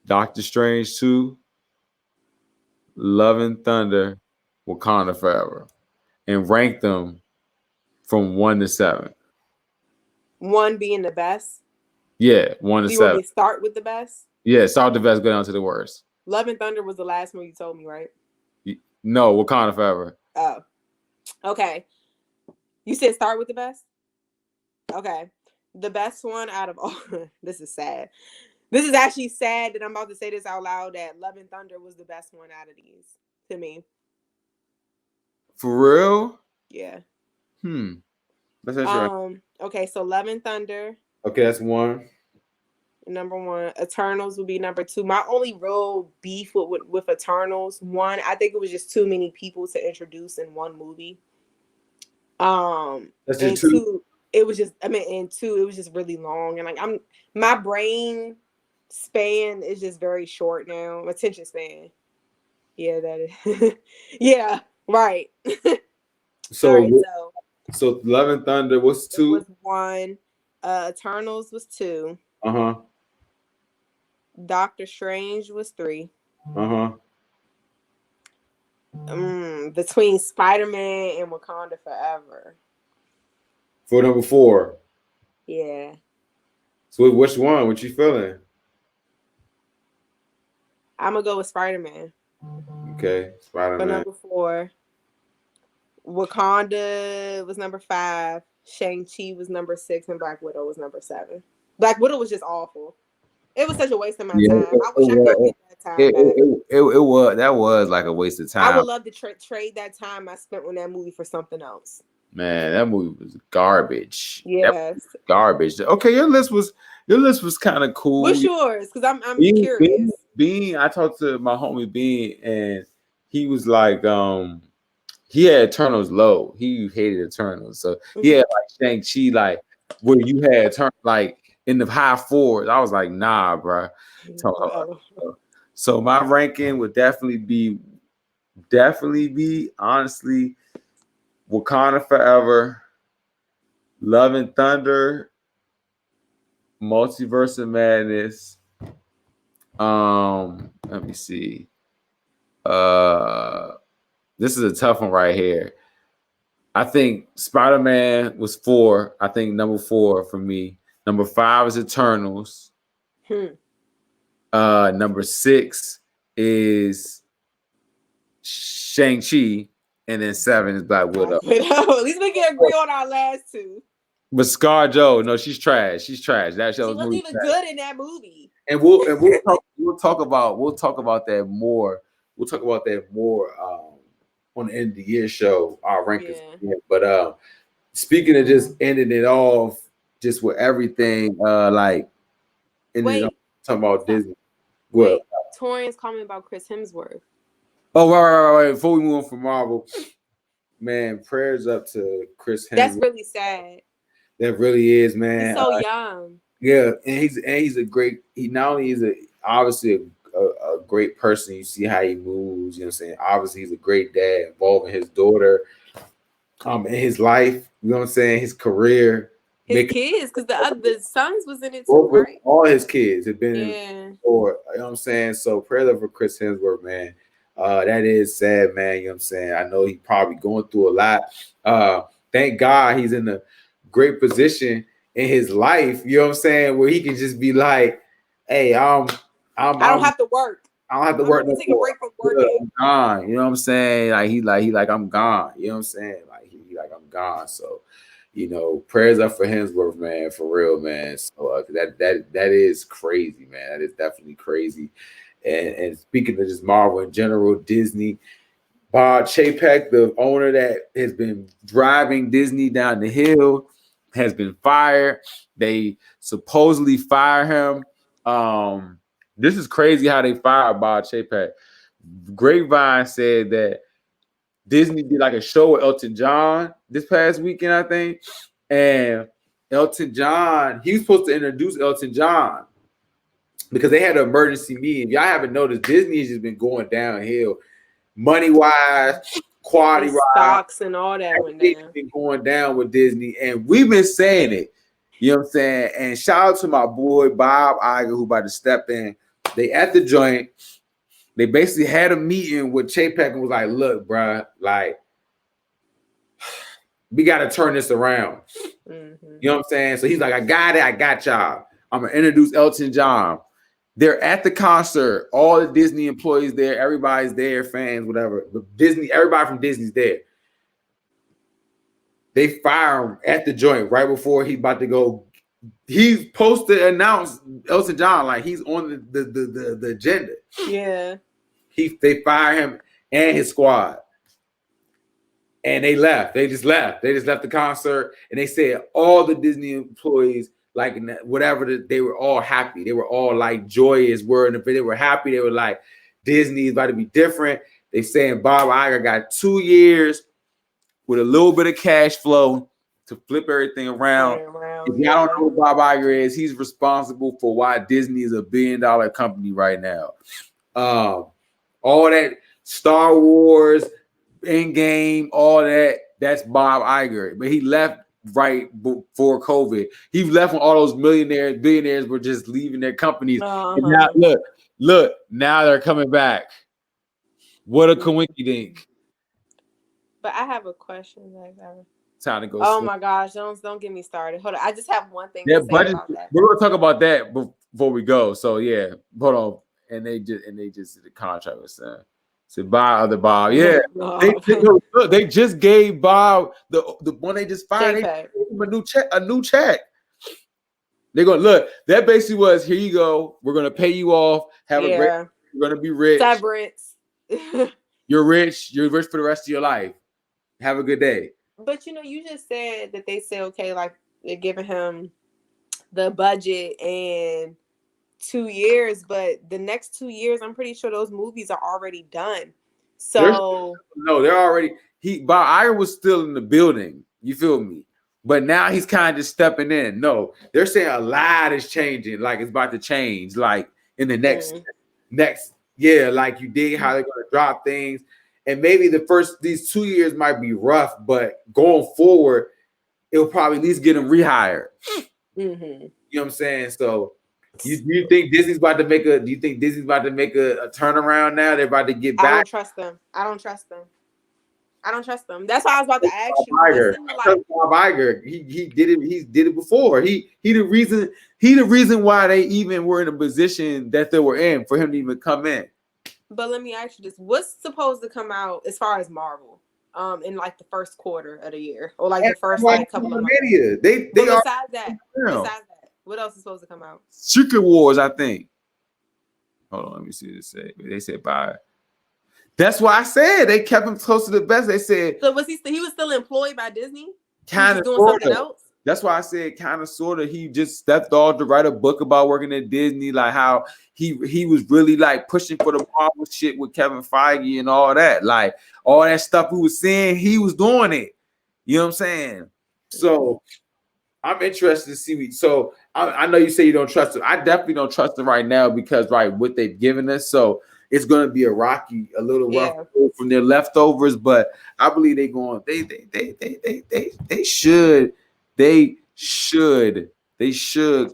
Doctor Strange 2, Love and Thunder, Wakanda Forever, and rank them from 1 to 7. 1 being the best. Yeah, 1 to 7. Want me to start with the best? Yeah, start with the best, go down to the worst. Love and Thunder was the last one you told me, right? No, Wakanda Forever. Oh, okay. You said start with the best? Okay. The best one out of all... This is sad. This is actually sad that I'm about to say this out loud, that Love and Thunder was the best one out of these, to me. For real? Yeah. That's right. Okay, so Love and Thunder. Okay, that's 1. Number 1. Eternals would be number 2. My only real beef with Eternals, 1, I think it was just too many people to introduce in one movie. That's just 2, it was just, and 2, it was just really long, and like my brain span is just very short now. Attention span. Yeah, that is. Yeah, right. All right, So so so Love and Thunder was it two. was one. Eternals was two. Uh-huh. Doctor Strange was three. Uh-huh. Between Spider Man and Wakanda Forever. For number four. Yeah, So which one? What you feeling? I'm gonna go with Spider Man Okay, for Spider-Man. number four. Wakanda was number five. Shang-Chi was number six, and Black Widow was number seven. Black Widow was just awful. It was such a waste of my Yeah, time. I wish I could get that time back. it was that was like a waste of I time. would love to trade that time I spent on that movie for something else. Man, that movie was garbage. That was Yes. garbage. Okay, your list was kind of cool. What's yours? Because I'm Bean, curious. Bean, I talked to my homie Bean, and he was like, he had Eternals low. He hated Eternals, so he had like Shang-Chi, like where you had like in the high fours. I was like, nah, bro. Bro. So my ranking would definitely be honestly Wakanda Forever, Love and Thunder, Multiverse of Madness. Let me see. Uh, this is a tough one right here. I think Spider-Man was four. I think number four for me. Number five is Eternals. Number six is Shang-Chi, and then seven is Black Widow. At least we can agree on our last two. But ScarJo, no, she's trash. She's trash. That She show's wasn't even good in that movie. And we'll talk about that more. We'll talk about that more on the end of the year show, our rankings. Yeah. But speaking of just ending it off, just with everything, like ending it off, talking about Disney. Wait, Torian's comment about Chris Hemsworth. Oh, right. Before we move on from Marvel, man, prayers up to Chris Hemsworth. That's really sad. That really is, man. He's so young. Yeah, and he's a great. He not only is obviously a great person. You see how he moves. You know what I'm saying? Obviously, he's a great dad involving his daughter, in his life. You know what I'm saying? His career, his kids, because the sons was in it too, right? All his kids have been in. Or you know what I'm saying? So prayer for Chris Hemsworth, man. That is sad, man. You know what I'm saying? I know he's probably going through a lot. Thank God he's in a great position in his life, you know what I'm saying, where he can just be like, hey, I don't have to work. I don't have to work. Take a break from working. I'm gone. You know what I'm saying? Like he like I'm gone. You know what I'm saying? Like he like I'm gone. So, you know, prayers up for Hemsworth, man, for real, man. So that is crazy, man. That is definitely crazy. And speaking of just Marvel in general, Disney, Bob Chapek, the owner that has been driving Disney down the hill, has been fired. They supposedly fire him. This is crazy how they fired Bob Chapek. Grapevine said that Disney did like a show with Elton John this past weekend, I think. And Elton John, he was supposed to introduce Elton John because they had an emergency meeting. If y'all haven't noticed, Disney has just been going downhill money-wise, quality stocks and all that went down. Been going down with Disney, and we've been saying it. You know what I'm saying? And shout out to my boy Bob Iger, who about to step in. They at the joint. They basically had a meeting with Chapek and was like, "Look, bro, like we got to turn this around." Mm-hmm. You know what I'm saying? So he's like, "I got it. I got y'all. I'm gonna introduce Elton John." They're at the concert. All the Disney employees there. Everybody's there. Fans, whatever. But Disney. Everybody from Disney's there. They fire him at the joint right before he's about to go. He's supposed to announce Elton John like he's on the agenda. Yeah. They fire him and his squad. And they left. They just left. They just left the concert. And they said all the Disney employees, like whatever, they were all happy. They were all like joyous. They were happy. They were like, Disney is about to be different. They saying Bob Iger got 2 years with a little bit of cash flow to flip everything around. If y'all don't know who Bob Iger is, he's responsible for why Disney is $1 billion company right now. All that Star Wars, Endgame, all that. That's Bob Iger, but he left right before COVID. He left when all those billionaires were just leaving their companies. And now Uh-huh. look, now they're coming back. What a coincidence! But I have a question. Time to go Oh sleep. my gosh, don't get me started. Hold on. I just have one thing to Their say budget. about that. We're gonna talk about that before we go. So yeah, hold on. And they just did the contract with Sam. So buy other Bob. Yeah, look, they just gave Bob the one they just fired. They JPEG. gave him a new check. They're gonna look. That basically was, here you go. We're gonna pay you off. Have a great. Yeah. You're gonna be rich. Severance. You're rich. You're rich for the rest of your life. Have a good day. But you just said that they said, okay, like they're giving him the budget and 2 years, but the next 2 years, I'm pretty sure those movies are already done. So No, they're already Bob Iger was still in the building. You feel me? But now he's kind of just stepping in. No, they're saying a lot is changing, like it's about to change, like in the next year, like you dig how they're gonna drop things. And maybe these 2 years might be rough, but going forward, it'll probably at least get them rehired. Mm-hmm. You know what I'm saying? So you think Disney's about to make a turnaround now? They're about to get back. I don't trust them. That's why I was about to ask you. Bob Iger. He did it. He did it before. He the reason why they even were in a position that they were in, for him to even come in. But let me ask you this: what's supposed to come out as far as Marvel, in like the first quarter of the year, or like the first couple of months? Besides that, what else is supposed to come out? Secret Wars, I think. Hold on, let me see what they say. They said bye. That's why I said they kept him close to the best. They said. So was he was still employed by Disney? Kind of doing something else. That's why I said kind of sort of. He just stepped off to write a book about working at Disney, like how he was really like pushing for the Marvel shit with Kevin Feige and all that. Like all that stuff we was seeing, he was doing it. You know what I'm saying? So I'm interested to see. So I know you say you don't trust him. I definitely don't trust him right now because what they've given us. So it's going to be a little rough from their leftovers. But I believe they going. They should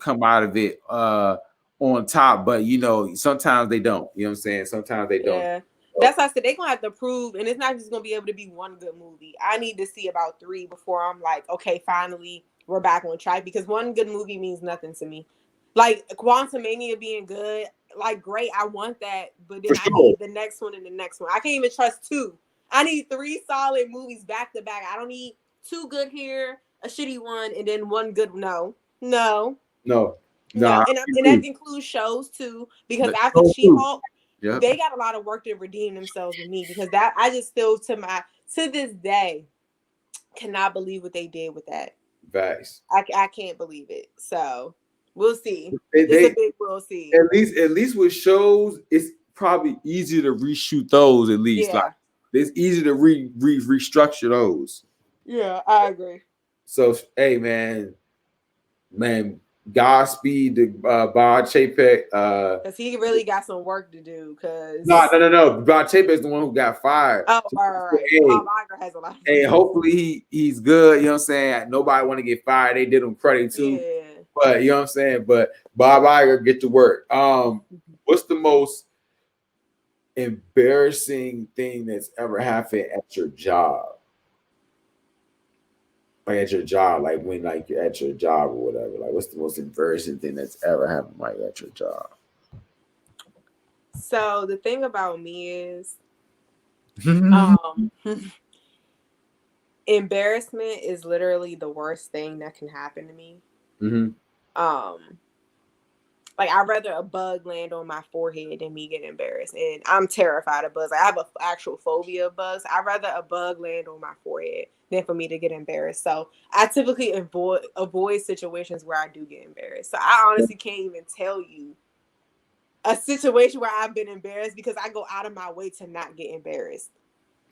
come out of it on top. But sometimes they don't. You know what I'm saying? Sometimes they don't. Yeah. That's why I said they're gonna have to prove, and it's not just gonna be able to be one good movie. I need to see about 3 before I'm like, okay, finally we're back on track. Because one good movie means nothing to me. Like Quantumania being good, like great, I want that, but then I need the next one and the next one. I can't even trust 2. I need 3 solid movies back to back. I don't need 2 good here, a shitty one, and then one good. No. And that includes shows too, because after She-Hulk, they got a lot of work to redeem themselves with me, because that I just still to this day cannot believe what they did with that. Facts. I can't believe it. So we'll see. It's a big we'll see. At least with shows, it's probably easier to reshoot those. At least like it's easy to restructure those. Yeah, I agree. So hey, man, Godspeed to Bob Chapek. Because he really got some work to do. No. Bob Chapek is the one who got fired. Oh, right. Bob Iger has a lot. Hey, hopefully he's good. You know what I'm saying? Nobody want to get fired. They did him credit too. Yeah. But you know what I'm saying? But Bob Iger, get to work. What's the most embarrassing thing that's ever happened at your job? Like at your job, like when like you're at your job or whatever. Like what's the most embarrassing thing that's ever happened like at your job? So the thing about me is embarrassment is literally the worst thing that can happen to me. Like I'd rather a bug land on my forehead than me get embarrassed. And I'm terrified of bugs. I have an actual phobia of bugs. I'd rather a bug land on my forehead than for me to get embarrassed. So I typically avoid situations where I do get embarrassed. So I honestly can't even tell you a situation where I've been embarrassed, because I go out of my way to not get embarrassed.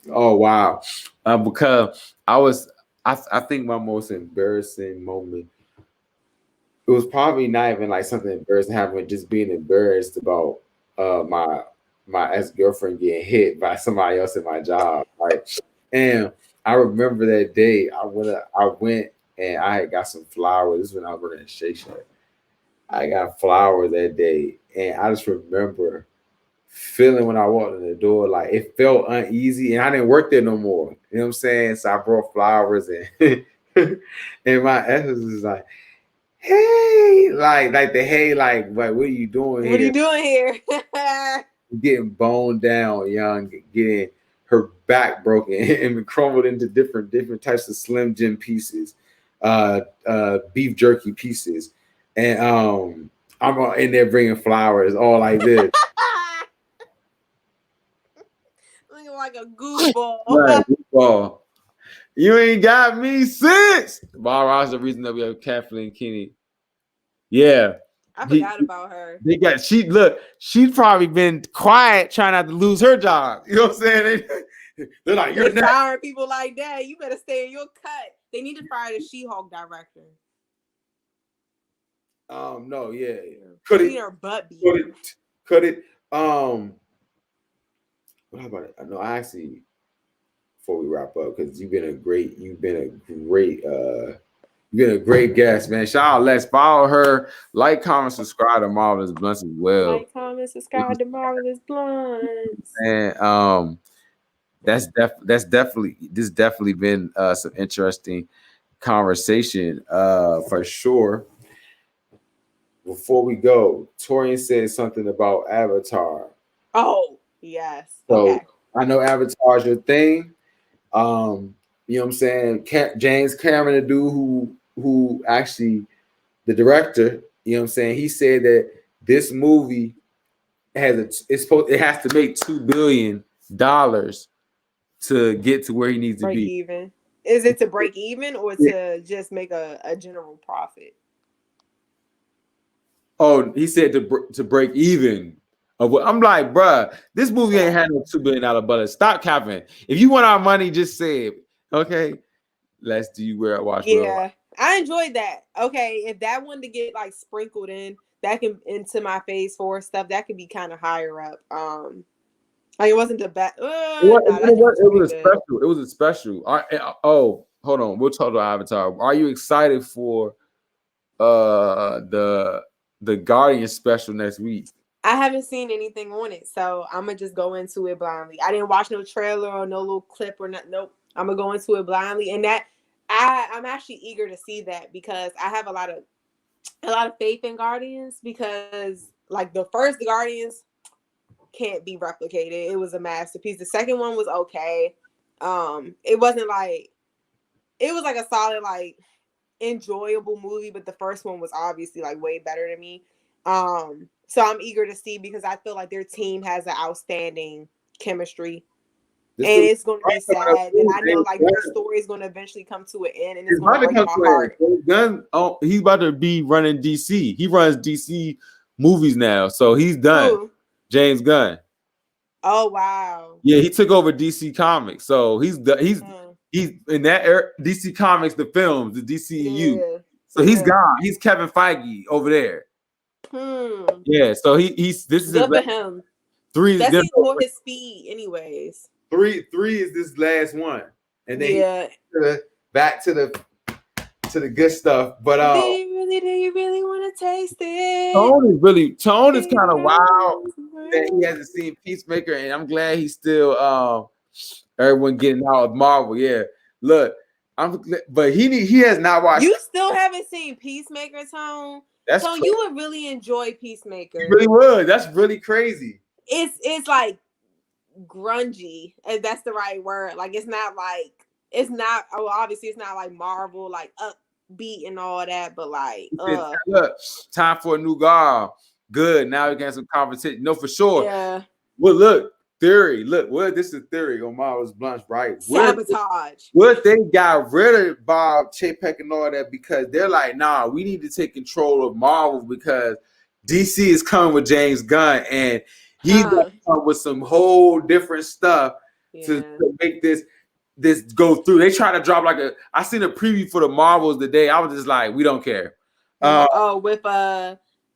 Oh wow. Because I think my most embarrassing moment, it was probably not even like something embarrassing happened, just being embarrassed about my my ex-girlfriend getting hit by somebody else in my job, right? And I remember that day. I went and I had got some flowers. This is when I was working at Shake Shack. I got flowers that day, and I just remember feeling when I walked in the door, like it felt uneasy, and I didn't work there no more. You know what I'm saying? So I brought flowers, and and my ex was like, "Hey," like the hey, like, what are you doing What are here? you doing here? Getting boned down, young, getting her back broken and crumbled into different types of Slim Jim pieces, beef jerky pieces, and I'm in there bringing flowers, all like this. Looking like a goofball. Right, well, you ain't got me since. Bob Ross, the reason that we have Kathleen Kennedy. Yeah, I he, forgot about her. they got she's probably been quiet trying not to lose her job. You know what I'm saying? They're like, you're They next. firing people like that. You better stay in your cut. They need to fire the She-Hulk director. No, yeah. She need her butt beat. Cut it. How about it? No, actually, before we wrap up, because you've been a great guest, man. Shout out, let's follow her, like, comment, subscribe to Marvelous Blunts as well. Like, comment, subscribe to Marvelous Bluntz. And that's definitely been some interesting conversation for sure. Before we go, Torian said something about Avatar. Oh, yes. So Okay. I know Avatar's your thing. You know what I'm saying? James Cameron, the dude who actually the director, you know what I'm saying? He said that this movie it has to make $2 billion to get to where he needs to Break be. even. Is it to break even or to just make a general profit? Oh, he said to break even. I'm like, bruh, this movie ain't had no $2 billion budget. Stop capping. If you want our money, just say it. Okay. Let's do where I watch. Yeah, I enjoyed that. Okay, if that one to get like sprinkled in, that can into my phase 4 stuff, that could be kind of higher up. Like it wasn't the best. It was a special. It was a special. Oh, hold on. We'll talk about Avatar. Are you excited for the Guardian special next week? I haven't seen anything on it, so I'm gonna just go into it blindly. I didn't watch no trailer or no little clip or nothing. Nope. I'm gonna go into it blindly, and that I'm actually eager to see that because I have a lot of faith in Guardians because like the first Guardians can't be replicated. It was a masterpiece. The second one was okay. It wasn't like it was like a solid like enjoyable movie, but the first one was obviously like way better than me. So I'm eager to see because I feel like their team has an outstanding chemistry. And it's going to be sad. And I know like their story is going to eventually come to an end and it's going to break my heart. He's about to be running DC. He runs DC movies now. So he's done. Ooh. James Gunn. Oh, wow. Yeah, he took over DC Comics. So he's in that era, DC Comics, the films, the DCEU. Yeah. So he's gone. He's Kevin Feige over there. Yeah, so this is good for him. 3. That's more his speed, anyways. 3 is this last one, and then back to the good stuff. But do you really want to taste it? Tone is kind of wild that he hasn't seen Peacemaker, and I'm glad he's still everyone getting out of Marvel. Yeah, look, but he has not watched. You still haven't seen Peacemaker, Tone? So you would really enjoy Peacemaker. You really would. That's really crazy. It's like grungy, if that's the right word. Like it's not obviously it's not like Marvel, like upbeat and all that, but like look, time for a new guard. Good. Now we got some competition. No, for sure. Yeah. Well, look, theory. Look, this is theory on Marvel's Bluntz, right? Sabotage. What they got rid of Bob Chapek and all that because they're like, nah, we need to take control of Marvel because DC is coming with James Gunn and he's gonna come with some whole different stuff to make this go through. They try to drop I seen a preview for the Marvels today. I was just like, we don't care. With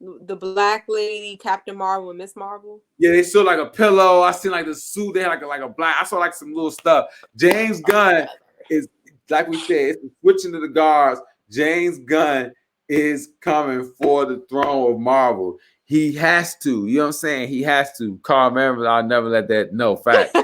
The Black Lady, Captain Marvel, and Miss Marvel. Yeah, they saw like a pillow. I seen like the suit. They had like a black. I saw like some little stuff. James Gunn is, like we said, it's switching to the guards. James Gunn is coming for the throne of Marvel. He has to. You know what I'm saying? He has to. Carl Mann, I'll never let that. No, fact.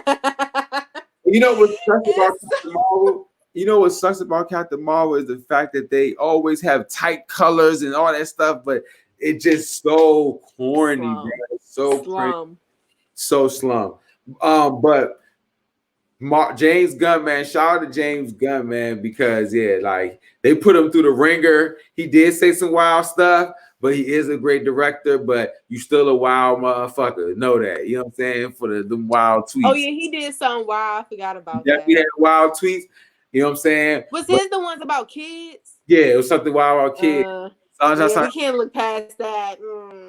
You know what sucks about Captain Marvel? You know what sucks about Captain Marvel is the fact that they always have tight colors and all that stuff, but it just so corny, bro. It's so slum. So slum. But James Gunn, man, shout out to James Gunn, man, because yeah, like they put him through the ringer. He did say some wild stuff, but he is a great director. But you still a wild motherfucker. Know that. You know what I'm saying? For the wild tweets. Oh yeah, he did something wild. I forgot about that. He had wild tweets. You know what I'm saying? Was his the ones about kids? Yeah, it was something wild about kids. Yeah, we can't look past that.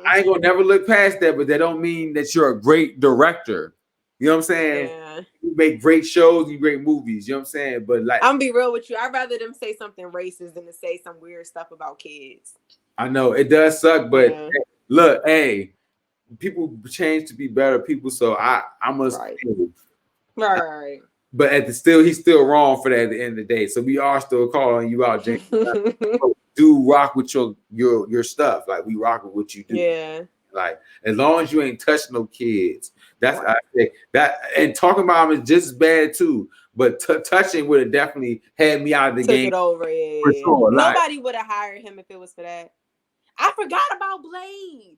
I ain't gonna never look past that, but that don't mean that you're a great director. You know what I'm saying? Yeah. You make great shows, you great movies. You know what I'm saying? But like, I'm gonna be real with you. I'd rather them say something racist than to say some weird stuff about kids. I know it does suck, but hey, look, hey, people change to be better people, so I'm gonna right. But he's still wrong for that at the end of the day. So we are still calling you out, James. Do rock with your stuff. Like we rock with what you do. Yeah. Like as long as you ain't touching no kids, that's I say that. And talking about them is just as bad too. But touching would have definitely had me out of the game. Took it over. Yeah. For sure. Nobody would have hired him if it was for that. I forgot about Blade.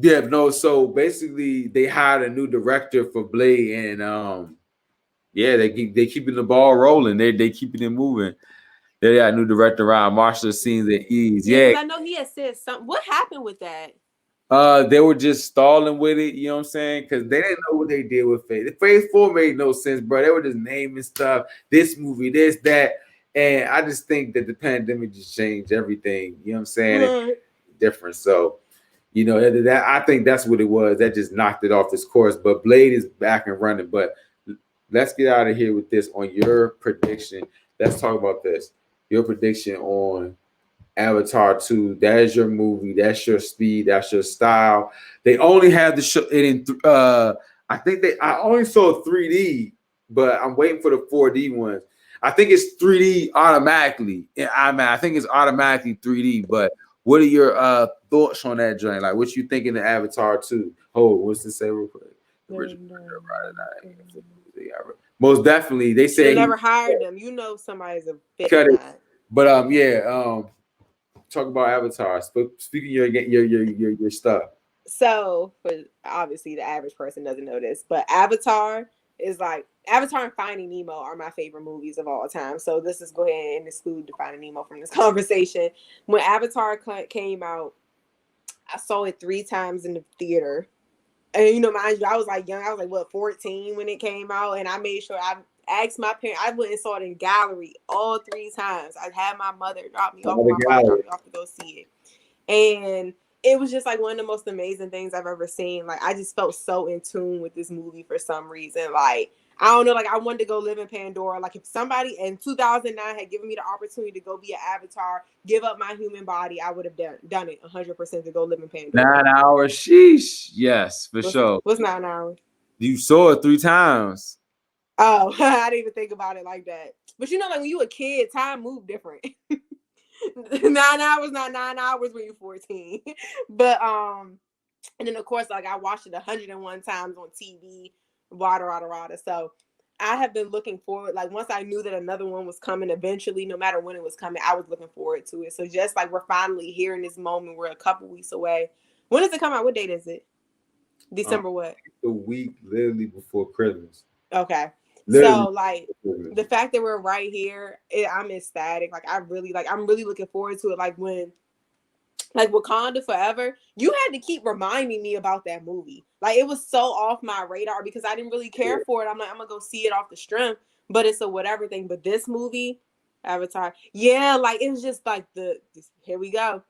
Yeah, no. So basically, they hired a new director for Blade, and yeah, they keeping the ball rolling. They keeping it moving. They got a new director, Ryan Marshall, scenes at ease. Yeah, I know he had said something. What happened with that? They were just stalling with it. You know what I'm saying? Because they didn't know what they did with Phase. Phase 4 made no sense, bro. They were just naming stuff. This movie, this, that, and I just think that the pandemic just changed everything. You know what I'm saying? Mm-hmm. Different. So, you know, that I think that's what it was. That just knocked it off this course. But Blade is back and running. But let's get out of here with this on your prediction. Let's talk about this. Your prediction on Avatar 2. That is your movie. That's your speed. That's your style. They only have the show it in. I only saw 3D, but I'm waiting for the 4D ones. I think it's 3D automatically. I think it's automatically 3D. But what are your thoughts on that joint? Like, what you thinking of Avatar 2? Oh, what's to say real quick? Most definitely, they say they never hired them. You know, somebody's a bit. But talk about Avatar. Speaking your stuff. So, for obviously the average person doesn't know this, but Avatar is like Avatar and Finding Nemo are my favorite movies of all time. So this is go ahead and exclude the Finding Nemo from this conversation. When Avatar came out, I saw it 3 times in the theater. And you know, mind you, I was like young. I was like 14 when it came out, and I made sure I asked my parents. I went and saw it in gallery all 3 times. I had my mother drop me off, my father drop me off to go see it, and it was just like one of the most amazing things I've ever seen. Like I just felt so in tune with this movie for some reason. Like I don't know, like I wanted to go live in Pandora. Like if somebody in 2009 had given me the opportunity to go be an avatar, give up my human body, I would have done it 100% to go live in Pandora. 9 hours, sheesh. Yes, for sure. What's 9 hours? You saw it 3 times. Oh, I didn't even think about it like that. But you know, like when you a kid, time moved different. 9 hours, not 9 hours when you're 14. But and then of course, like I watched it 101 times on TV. Rada. So I have been looking forward. Like once I knew that another one was coming eventually, no matter when it was coming, I was looking forward to it. So just like we're finally here in this moment, we're a couple weeks away. When does it come out? What date is it? December what? The week literally before Christmas. Okay. Literally. So like the fact that we're right here, I'm ecstatic. Like I'm really looking forward to it. Like when like Wakanda Forever, you had to keep reminding me about that movie. Like it was so off my radar because I didn't really care for it. I'm like, I'm gonna go see it off the strength, but it's a whatever thing. But this movie, Avatar, yeah, like it was just like here we go.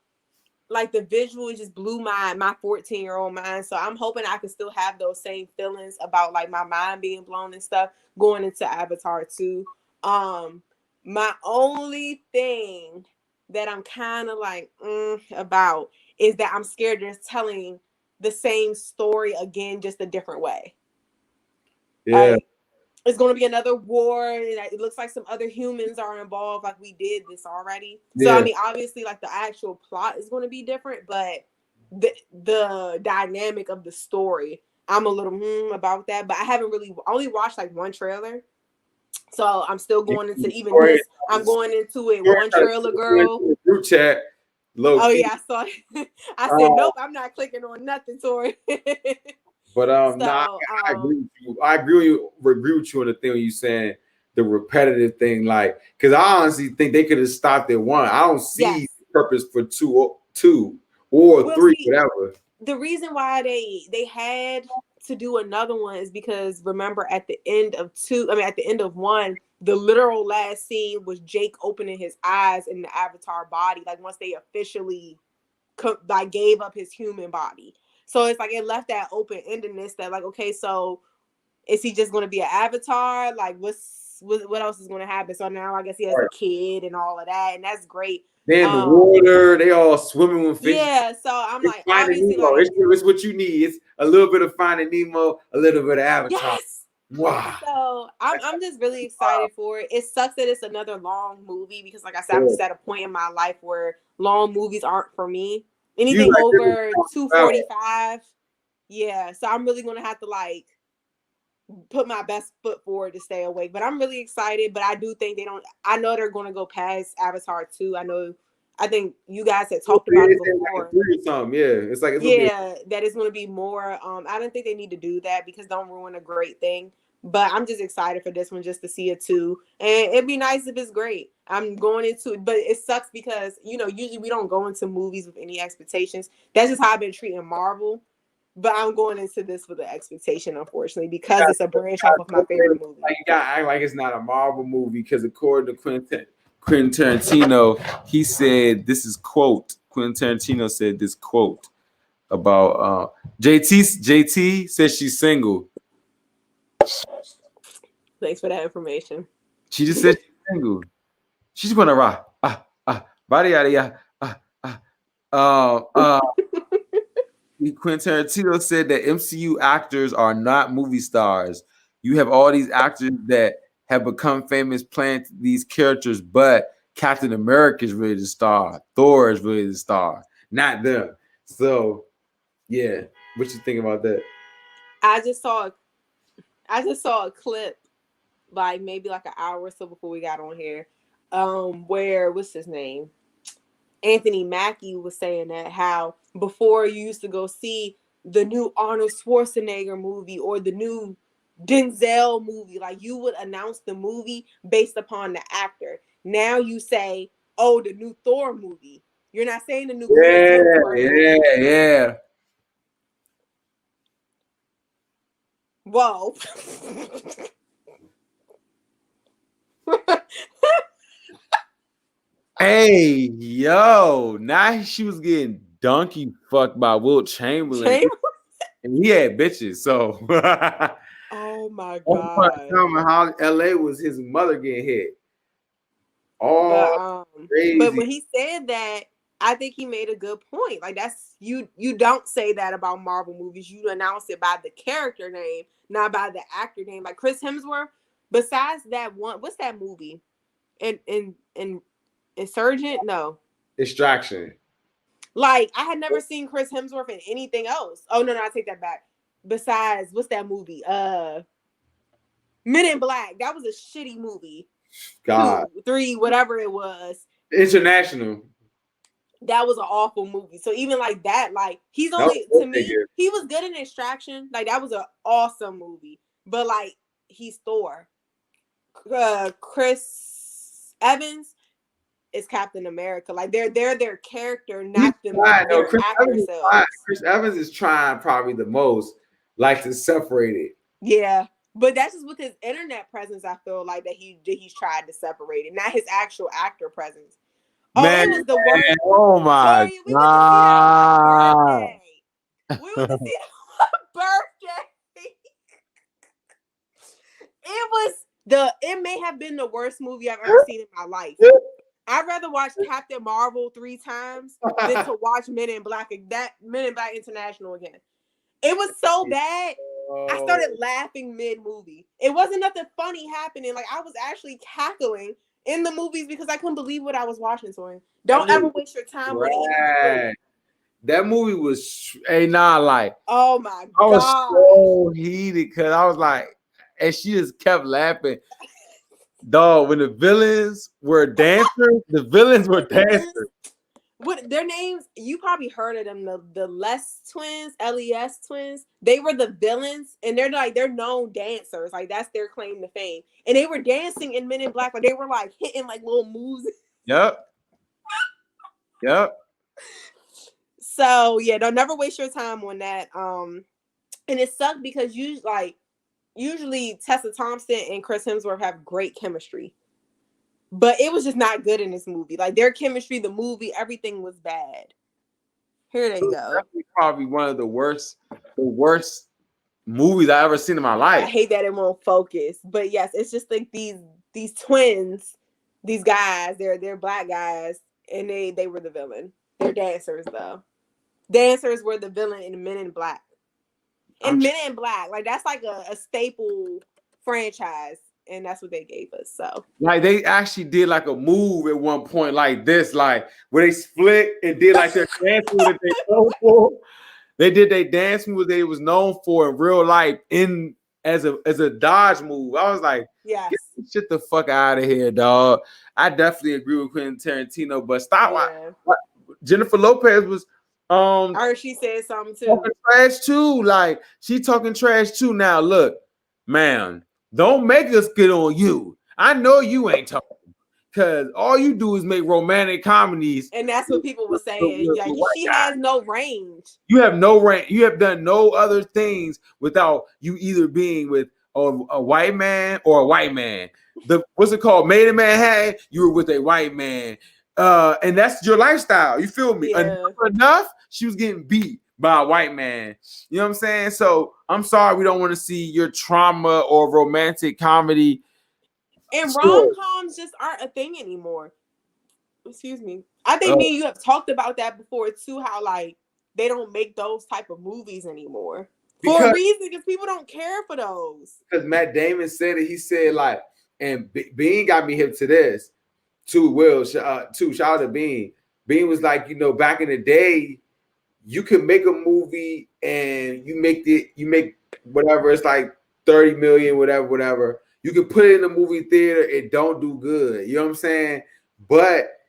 Like the visual just blew my 14-year-old mind. So I'm hoping I can still have those same feelings about like my mind being blown and stuff going into Avatar 2. My only thing that I'm kind of like about is that I'm scared they're telling the same story again, just a different way. Yeah. Like it's going to be another war, and it looks like some other humans are involved. Like we did this already. So I Yeah. mean, obviously, like the actual plot is going to be different, but the dynamic of the story, I'm a little about that. But I haven't really only watched like one trailer. So I'm still going into even this. I'm going into it one trailer, girl. Group chat, low Oh key. yeah, I saw it. I said Uh, nope. I'm not clicking on nothing, Tori. but nah, So I agree with you. I agree with you on the thing when you saying the repetitive thing, like because I honestly think they could have stopped at one. I don't see yes. purpose for two or Well, three, see, whatever. the reason why they had to do another one is because remember at the end of at the end of one, the literal last scene was Jake opening his eyes in the Avatar body. Like once they officially like gave up his human body. So it's like it left that open endedness that like, okay, so is he just going to be an avatar? Like what else is going to happen? So now I guess he has a kid and all of that, and that's great. They in the water, they all swimming with fish. Yeah, so I'm it's like, Finding obviously, Nemo. like, It's what you need. It's a little bit of Finding Nemo, a little bit of Avatar. yes. Wow. So I'm just really excited for it. It sucks that it's another long movie because, like I said, I'm Yeah. just at a point in my life where long movies aren't for me. You Anything like over this 2:45, yeah. So I'm really gonna have to like put my best foot forward to stay awake. But I'm really excited. But I do think they don't. I know they're gonna go past Avatar 2. I know. I think you guys had talked about it like before. three or something. Yeah, it's like it's gonna be. Yeah, that is going to be more. I don't think they need to do that because don't ruin a great thing. But I'm just excited for this one just to see it too, and it'd be nice if it's great. I'm going into it, but it sucks because usually we don't go into movies with any expectations. That's just how I've been treating Marvel. But I'm going into this with an expectation, unfortunately, because it's a branch off of my favorite movie. Like you got to act like it's not a Marvel movie because according to Quentin Tarantino, he said this is quote. Quentin Tarantino said this quote about JT says she's single. Thanks for that information. She just said she's single. She's gonna rock. Body yada yada. Quentin Tarantino said that MCU actors are not movie stars. You have all these actors that have become famous playing these characters, but Captain America is really the star. Thor is really the star, not them. So, yeah, what you think about that? I just saw a clip like maybe like an hour or so before we got on here, where what's his name? Anthony Mackie was saying that how before you used to go see the new Arnold Schwarzenegger movie or the new Denzel movie, like you would announce the movie based upon the actor. Now you say, oh, the new Thor movie. You're not saying the new Chris Hemsworth movie. Yeah. Whoa. Hey, yo, now she was getting donkey fucked by Wilt Chamberlain. And he had bitches, so. Oh my god. How LA was his mother getting hit. Oh, crazy. But when he said that, I think he made a good point. Like that's you don't say that about Marvel movies. You announce it by the character name, not by the actor name. Like Chris Hemsworth, besides that one, what's that movie? In Insurgent? No. Extraction. Like I had never seen Chris Hemsworth in anything else. Oh no, I take that back. Besides, what's that movie? Men in Black. That was a shitty movie. God. 2, 3, whatever it was. International. That was an awful movie. So even like that, like he's only to me, he was good in Extraction. Like that was an awesome movie. But like he's Thor. Chris Evans is Captain America. Like they're their character, not them. Their actor selves. Chris Evans is trying probably the most, like to separate it. Yeah. But that's just with his internet presence. I feel like that he's tried to separate it, not his actual actor presence. Oh, Man, it was the worst. Oh my God! We went to see that on my birthday. We went to see it on my birthday. It may have been the worst movie I've ever seen in my life. I'd rather watch Captain Marvel 3 times than to watch Men in Black International again. It was so bad. I started laughing mid-movie. It wasn't nothing funny happening. Like, I was actually cackling in the movies because I couldn't believe what I was watching. So don't ever waste your time with it. That movie was like, oh my I was god, so heated because I was like, and she just kept laughing. Dog, when the villains were dancers, What their names? You probably heard of them. The Les twins, LES twins. They were the villains, and they're known dancers. Like that's their claim to fame. And they were dancing in Men in Black. Like they were like hitting like little moves. Yep. So yeah, don't never waste your time on that. And it sucked because usually Tessa Thompson and Chris Hemsworth have great chemistry. But it was just not good in this movie. Like their chemistry, the movie, everything was bad. Here they go. Probably one of the worst movies I ever seen in my life. I hate that it won't focus. But yes, it's just like these twins, these guys, they're black guys, and they were the villain. They're dancers though. Dancers were the villain in Men in Black. And Men in Black, like that's like a staple franchise. And that's what they gave us. So like they actually did like a move at one point like this, like where they split and did like their dance move that they known for. They did their dance move they was known for in real life in as a dodge move. I was like, yes, get the fuck out of here, dog. I definitely agree with Quentin Tarantino, but stop. Yeah. Jennifer Lopez was I heard she said something too. Talking trash too. Like she talking trash too. Now look, man. Don't make us get on you. I know you ain't talking because all you do is make romantic comedies. And that's what people were saying. Yeah, she has no range. You have no range. You have done no other things without you either being with a white man or a white man. What's it called? Made in Manhattan, you were with a white man. And that's your lifestyle. You feel me? Yeah. Enough, she was getting beat by a white man. You know what I'm saying? So I'm sorry we don't want to see your trauma or romantic comedy. And rom-coms just aren't a thing anymore. Excuse me. I think me and you have talked about that before too, how like they don't make those type of movies anymore. For a reason, because people don't care for those. Because Matt Damon said it. He said like, and Bean got me hip to this too. Shout out to Bean. Bean was like, back in the day, you could make a movie and you make whatever, it's like 30 million, whatever. You can put it in a movie theater, it don't do good. You know what I'm saying? But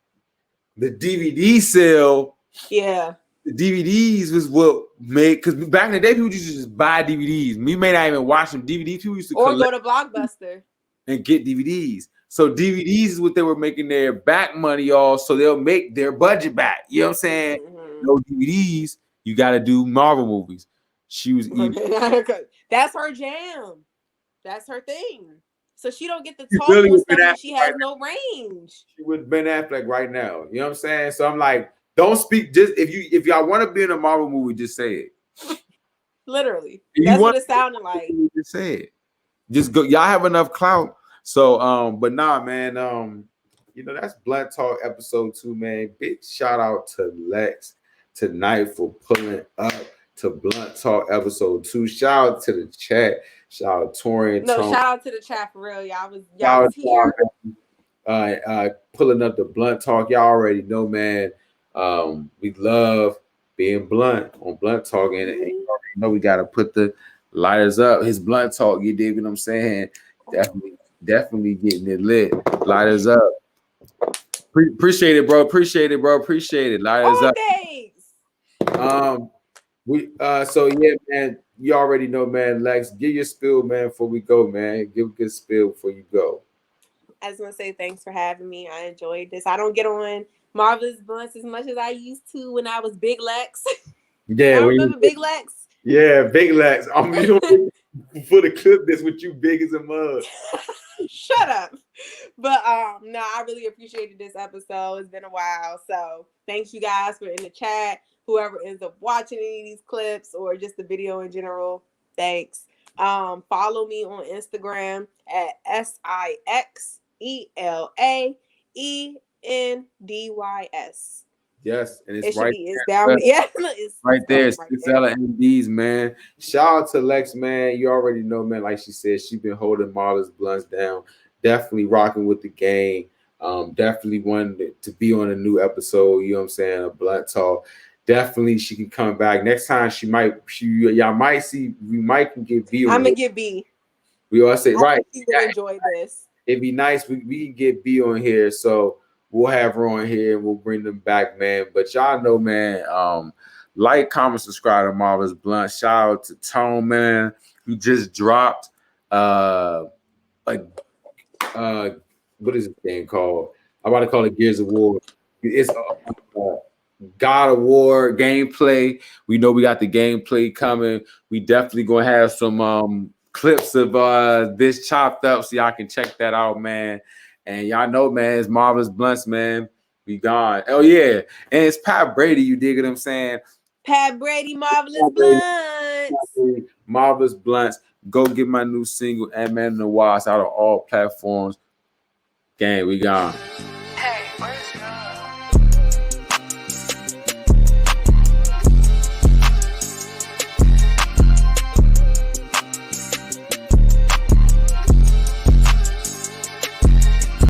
the DVD sale, yeah. The DVDs was what made, because back in the day, people used to just buy DVDs. We may not even watch them DVDs. People used to or go to Blockbuster and get DVDs. So DVDs is what they were making their back money, y'all. So they'll make their budget back. You know what I'm saying? Mm-hmm. No DVDs, you got to do Marvel movies. She was that's her jam. That's her thing. So she don't get to talk on something. She has no range. She would Ben Affleck right now. You know what I'm saying? So I'm like, don't speak. Just if y'all want to be in a Marvel movie, just say it. Literally, that's what it sounded like. Just say it. Just go. Y'all have enough clout. So, but nah, man. That's Blunt Talk episode 2, man. Big shout out to Lex tonight for pulling up to Blunt Talk episode 2. Shout out to the chat. Shout out Torian. No, shout out to the chat for real. Y'all was here. Pulling up the Blunt Talk. Y'all already know, man. We love being blunt on Blunt Talk, and you already know we gotta put the lighters up. His Blunt Talk, you dig what I'm saying? Definitely getting it lit. Lighters up. Appreciate it, bro. Appreciate it. Lighters up. Thanks. So yeah, man. You already know, man. Lex, give your spill, man, before we go, man. Give a good spill before you go. I just want to say thanks for having me. I enjoyed this. I don't get on Marvelous Blunts as much as I used to when I was Big Lex. Yeah, I remember Big Lex. Yeah, Big Lex. For the clip, this with you big as a mug. Shut up. But no, I really appreciated this episode. It's been a while. So thanks you guys for in the chat. Whoever ends up watching any of these clips or just the video in general, thanks. Follow me on Instagram at NDYS. Yes, and It it's should right be. It's there. down. Yeah, it's Right there, spelled right six there. LMDs, man. Shout out to Lex, man. You already know, man. Like she said, she been holding Marla's Blunts down. Definitely rocking with the game. Definitely wanted to be on a new episode. You know what I'm saying? A Blunt Talk. Definitely, she can come back next time. Y'all might see. We might can get B on I'm gonna here. get B. We all say I right. think he would enjoy this. It'd be nice. We can get B on here, so we'll have her on here and we'll bring them back, man. But y'all know, man. Like, comment, subscribe to Marvelous Blunt. Shout out to Tone, man. He just dropped like what is this thing called? I'm about to call it Gears of War. It's God of War gameplay. We know we got the gameplay coming. We definitely gonna have some clips of this chopped up so y'all can check that out, man. And y'all know, man, it's Marvelous Blunts, man. We gone. Oh yeah, and it's Pat Brady. You dig what I'm saying? Pat Brady, Marvelous Pat Brady, Blunts. Marvelous Blunts. Go get my new single, and Man in the Watch, out on all platforms. Gang, we gone.